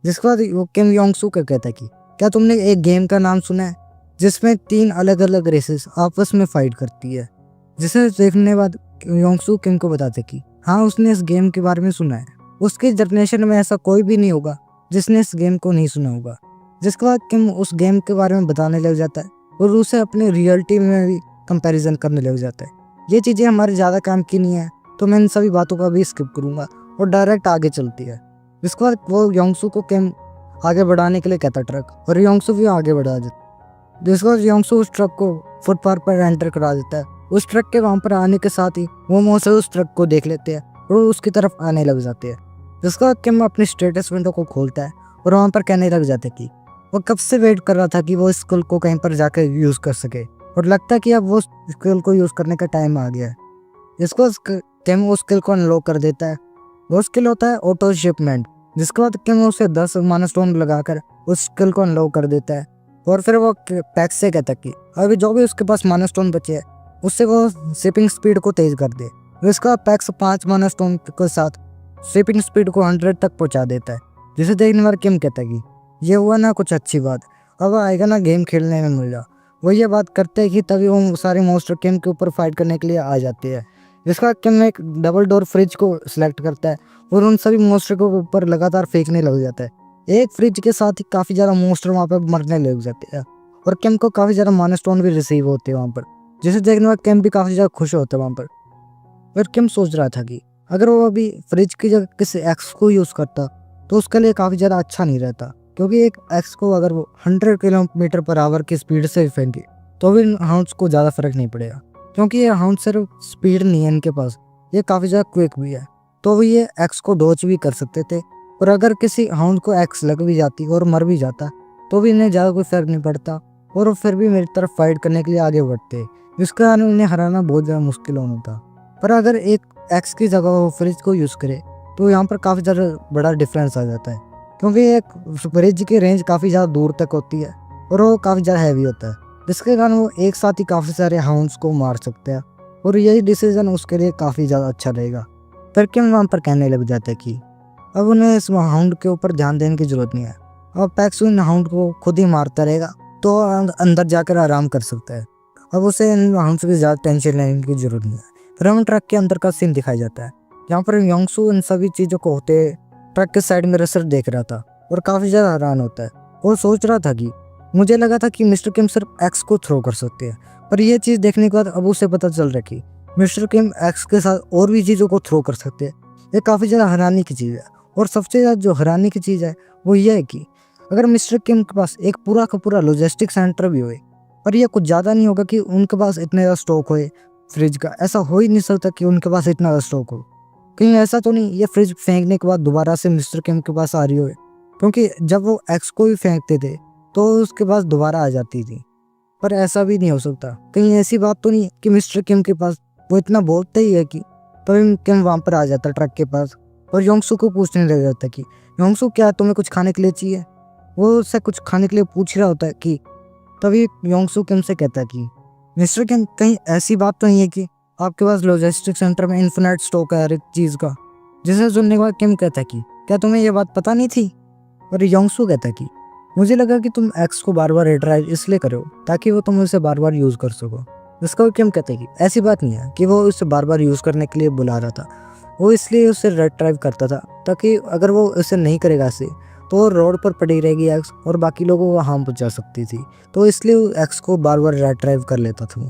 जिसके बाद वो किम योंगसू को कहता है कि क्या तुमने एक गेम का नाम सुना है जिसमें 3 अलग अलग रेसेस आपस में फाइट करती है। जिसे देखने के बाद योंगसू किम को बताते हैं कि हाँ, उसने इस गेम के बारे में सुना है, उसके जनरेशन में ऐसा कोई भी नहीं होगा जिसने इस गेम को नहीं सुना होगा। जिसके बाद किम उस गेम के बारे में बताने लग जाता है और उसे अपनी रियलिटी में भी कंपैरिजन करने लग जाता है। ये चीज़ें हमारे ज़्यादा काम की नहीं है, तो मैं इन सभी बातों का भी स्किप करूँगा और डायरेक्ट आगे चलती है। जिसके बाद वो योंगसू को किम आगे बढ़ाने के लिए कहता ट्रक, और योंगसू भी आगे बढ़ा देता। जिसके बाद योंगसू उस ट्रक को फुटपाथ पर एंटर करा देता है। उस ट्रक के वहाँ पर आने के साथ ही वो मुँह से उस ट्रक को देख लेते हैं और उसकी तरफ आने लग जाते हैं। जिसके बाद किम अपनी स्टेटस विंडो को खोलता है और वहाँ पर कहने लग जाते कि वो कब से वेट कर रहा था कि वो स्किल को कहीं पर जाकर यूज़ कर सके, और लगता है कि अब वो स्किल को यूज़ करने का टाइम आ गया है। जिसको किम उस स्किल को अनलॉक कर देता है। वो स्किल होता है ऑटो शिपमेंट। जिसके बाद किम उसे 10 माइलस्टोन लगाकर उस स्किल को अनलॉक कर देता है और फिर वो पैक्स से कहता है कि अभी जो भी उसके पास माइलस्टोन बचे है उससे वो शिपिंग स्पीड को तेज़ कर दे। इसका पैक्स 5 माइलस्टोन के साथ शिपिंग स्पीड को 100 तक पहुँचा देता है। जिसे देखने वाला किम कहता है कि ये हुआ ना कुछ अच्छी बात, अब आएगा ना गेम खेलने में मजा। वो ये बात करते हैं कि तभी वो सारे मॉन्स्टर किम के ऊपर फाइट करने के लिए आ जाते हैं। जिसका किम एक डबल डोर फ्रिज को सिलेक्ट करता है और उन सभी मॉन्स्टर के ऊपर लगातार फेंकने लग जाता है। एक फ्रिज के साथ ही काफ़ी ज़्यादा मॉन्स्टर वहाँ पर मरने लग जाते हैं और किम को काफ़ी ज़्यादा माइलस्टोन भी रिसीव होते हैं वहाँ पर। जिसे देखने में किम भी काफ़ी ज़्यादा खुश होता है वहाँ पर। फिर किम सोच रहा था कि अगर वो अभी फ्रिज की जगह किसी एक्स को यूज़ करता तो उसके लिए काफ़ी ज़्यादा अच्छा नहीं रहता, क्योंकि एक एक्स को अगर वो 100 किलोमीटर पर आवर की स्पीड से फेंके तो भी हाउंड्स को ज़्यादा फर्क नहीं पड़ेगा, क्योंकि ये हाउंड सिर्फ स्पीड नहीं है इनके पास, ये काफ़ी ज़्यादा क्विक भी है। तो वो ये एक्स को डॉज भी कर सकते थे, और अगर किसी हाउंड को एक्स लग भी जाती और मर भी जाता तो भी इन्हें ज़्यादा कोई फर्क नहीं पड़ता और वो फिर भी मेरी तरफ फाइट करने के लिए आगे बढ़ते, जिसके कारण उन्हें हराना बहुत ज़्यादा मुश्किल होना था। पर अगर एक एक्स की जगह वो फ्रिज को यूज़ करे तो यहाँ पर काफ़ी ज़्यादा बड़ा डिफरेंस आ जाता है, क्योंकि एक फ्रिज की रेंज काफ़ी ज़्यादा दूर तक होती है और वो काफ़ी ज़्यादा हैवी होता है, जिसके कारण वो एक साथ ही काफ़ी सारे हाउंड्स को मार सकते हैं और यही डिसीजन उसके लिए काफ़ी ज़्यादा अच्छा रहेगा। फिर किम वहाँ पर कहने लग जाता है कि अब उन्हें इस हाउंड के ऊपर ध्यान देने की ज़रूरत नहीं है, अब पैक्स इन हाउंड को खुद ही मारता रहेगा तो अंदर जाकर आराम कर सकता है। अब उसे इन हाउंड की ज़्यादा टेंशन लेने की ज़रूरत नहीं है। फिर हमें ट्रक के अंदर का सीन दिखाया जाता है, जहाँ पर योंगसू इन सभी चीज़ों को होते ट्रक के साइड में रसर देख रहा था और काफ़ी ज़्यादा हैरान होता है और सोच रहा था कि मुझे लगा था कि मिस्टर किम सिर्फ एक्स को थ्रो कर सकते हैं, पर यह चीज़ देखने के बाद अब उसे पता चल रहा है कि मिस्टर किम एक्स के साथ और भी चीज़ों को थ्रो कर सकते हैं। ये काफ़ी ज़्यादा हैरानी की चीज़ है, और सबसे ज़्यादा जो हैरानी की चीज़ है वो ये है कि अगर मिस्टर किम के पास एक पूरा का पूरा लॉजिस्टिक सेंटर भी होए, पर यह कुछ ज़्यादा नहीं होगा कि उनके पास इतने ज़्यादा स्टॉक होए फ्रिज का। ऐसा हो ही नहीं सकता कि उनके पास इतना ज़्यादा स्टॉक हो, कहीं ऐसा तो नहीं ये फ्रिज फेंकने के बाद दोबारा से मिस्टर किम के पास आ रही हो, क्योंकि जब वो एक्स को भी फेंकते थे तो उसके पास दोबारा आ जाती थी। पर ऐसा भी नहीं हो सकता, कहीं ऐसी बात तो नहीं कि मिस्टर किम के पास वो इतना बोलते ही है कि तभी किम वहाँ पर आ जाता ट्रक के पास और योंगसू को पूछने लग जाता कि योंगसू क्या तुम्हें कुछ खाने के लिए चाहिए। वो उससे कुछ खाने के लिए पूछ रहा होता है कि तभी योंगसू किम से कहता है कि मिस्टर किम, कहीं ऐसी बात तो नहीं है कि आपके पास लॉजिस्टिक सेंटर में इन्फिनिट स्टॉक है हर एक चीज़ का। जिसे सुनने के बाद किम कहता है कि क्या तुम्हें ये बात पता नहीं थी। और योंगसू कहता है कि मुझे लगा कि तुम एक्स को बार बार रिट्राइव इसलिए करो ताकि वो तुम उसे बार बार यूज़ कर सको। जिसका किम कहते हैं कि ऐसी बात नहीं है कि वो उसे बार बार यूज़ करने के लिए बुला रहा था, वो इसलिए उसे रिट्राइव करता था ताकि अगर वो उसे नहीं करेगा ऐसे तो वो रोड पर पड़ी रहेगी एक्स और बाकी लोगों को हार्म पहुंचा सकती थी। तो इसलिए एक्स को बार बार रिट्राइव कर लेता था।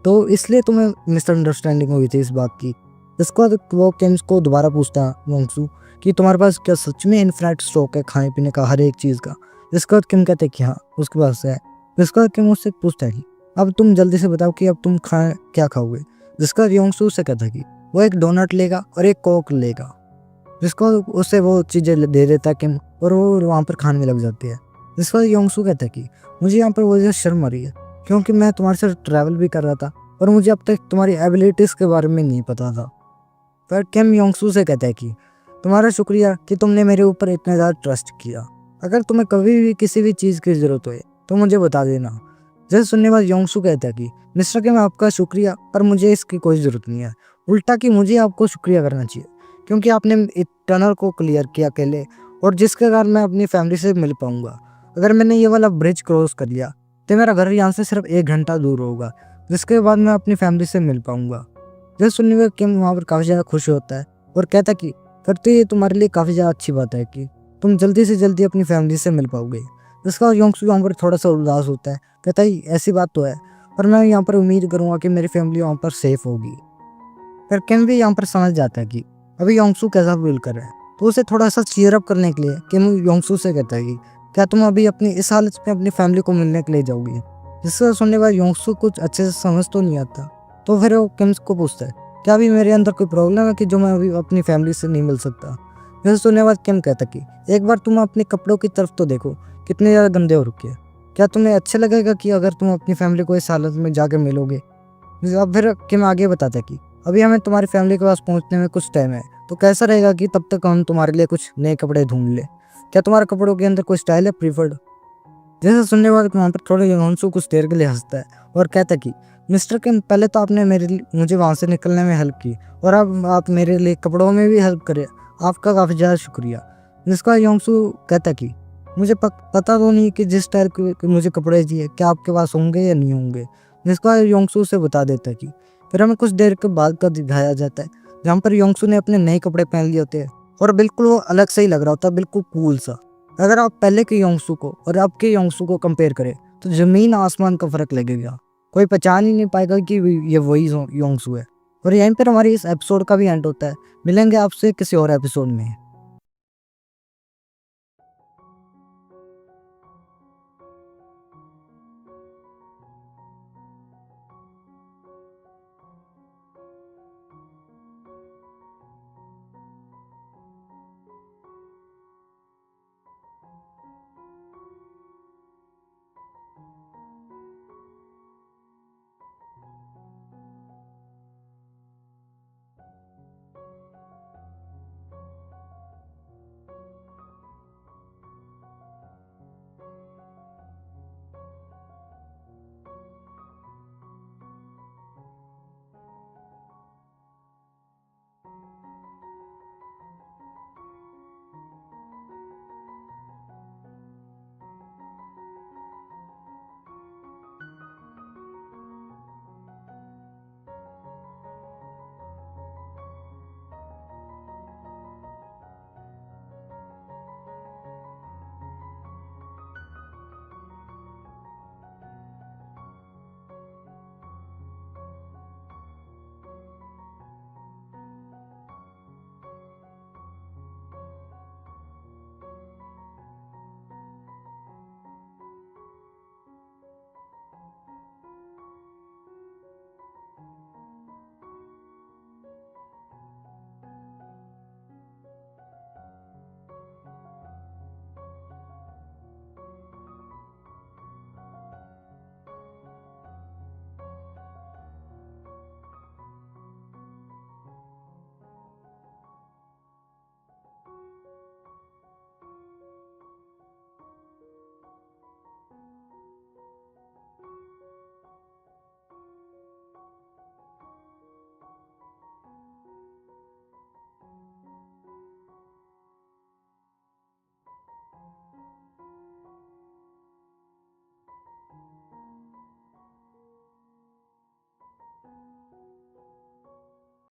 तो इसलिए तुम्हें मिसअंडरस्टैंडिंग हुई थी इस बात की। इसके बाद वो किम्स को दोबारा पूछता है योंगसू कि तुम्हारे पास क्या सच में इन्फिनिट स्टॉक है खाने पीने का हर एक चीज़ का। जिसके बाद किम कहते हैं कि हाँ उसके पास है। जिसके बाद किम उससे पूछता है कि अब तुम जल्दी से बताओ कि अब तुम क्या खाओगे। जिसका योंगसू उससे कहता है कि वो एक डोनट लेगा और एक कोक लेगा। जिसको उससे वो चीज़ें दे देता है किम और वो वहाँ पर खाने लग जाती है। जिसका योंगसू कहता है कि मुझे यहाँ पर वजह शर्म आ रही है क्योंकि मैं तुम्हारे साथ ट्रैवल भी कर रहा था और मुझे अब तक तुम्हारी एबिलिटीज़ के बारे में नहीं पता था। पर किम योंगसू से कहता है कि तुम्हारा शुक्रिया कि तुमने मेरे ऊपर इतना ज़्यादा ट्रस्ट किया। अगर तुम्हें कभी भी किसी भी चीज़ की ज़रूरत हो तो मुझे बता देना। जैसे सुनने के बाद योंगसू कहता है कि मिस्टर किम आपका शुक्रिया पर मुझे इसकी कोई ज़रूरत नहीं है, उल्टा कि मुझे आपको शुक्रिया करना चाहिए क्योंकि आपने इस टनल को क्लियर किया अकेले और जिसके कारण मैं अपनी फैमिली से मिल पाऊँगा। अगर मैंने ये वाला ब्रिज क्रॉस कर लिया तो मेरा घर यहाँ से सिर्फ 1 घंटा दूर होगा, जिसके बाद मैं अपनी फैमिली से मिल पाऊँगा। जैसे सुनने में किम वहाँ पर काफ़ी ज़्यादा खुश होता है और कहता कि फिर तो ये तुम्हारे लिए काफ़ी ज़्यादा अच्छी बात है कि तुम जल्दी से जल्दी अपनी फैमिली से मिल पाओगे। जिसका योंगसू वहाँ पर थोड़ा सा उदास होता है, कहता है ऐसी बात तो है पर मैं यहाँ पर उम्मीद करूँगा कि मेरी फैमिली वहाँ पर सेफ होगी। फिर किम भी यहाँ पर समझ जाता है कि अभी योंगसू कैसा फील कर रहा है, तो उसे थोड़ा सा चीयर अप करने के लिए किम योंगसू से कहता है कि क्या तुम अभी अपनी इस हालत में अपनी फैमिली को मिलने के लिए जाओगे। जिसका सुनने के बाद योंगसू कुछ अच्छे से समझ तो नहीं आता, तो फिर वो किम को पूछता है क्या अभी मेरे अंदर कोई प्रॉब्लम है कि जो मैं अभी अपनी फैमिली से नहीं मिल सकता। जैसे सुनने के बाद किम कहता कि एक बार तुम अपने कपड़ों की तरफ तो देखो कितने ज़्यादा गंदे हो रखे हैं, क्या तुम्हें अच्छा लगेगा कि अगर तुम अपनी फैमिली को इस हालत में जाके मिलोगे। अब फिर किम आगे बताता है कि अभी हमें तुम्हारी फैमिली के पास पहुंचने में कुछ टाइम है, तो कैसा रहेगा कि तब तक हम तुम्हारे लिए कुछ नए कपड़े ढूंढ ले। क्या तुम्हारे कपड़ों के अंदर कोई स्टाइल है प्रीफर्ड। जैसे सुनने के बाद वहाँ पर थोड़ा योंगसू कुछ देर के लिए हंसता है और कहता कि मिस्टर किम पहले तो आपने मुझे वहाँ से निकलने में हेल्प की और अब आप मेरे लिए कपड़ों में भी हेल्प करें, आपका काफ़ी ज़्यादा शुक्रिया। जिसका योंगसू कहता कि मुझे पता तो नहीं कि जिस टाइप के मुझे कपड़े चाहिए क्या आपके पास होंगे या नहीं होंगे। जिसका योंगसू से बता देता कि फिर हमें कुछ देर के बाद का दिखाया जाता है जहाँ पर योंगसू ने अपने नए कपड़े पहन लिए होते हैं और बिल्कुल वो अलग से ही लग रहा होता है, बिल्कुल कूल सा। अगर आप पहले के योंगसू को और अब के योंगसू को कंपेयर करें तो ज़मीन आसमान का फ़र्क लगेगा, कोई पहचान ही नहीं पाएगा कि ये वही योंगसू है। और यहीं पर हमारी इस एपिसोड का भी एंड होता है। मिलेंगे आपसे किसी और एपिसोड में।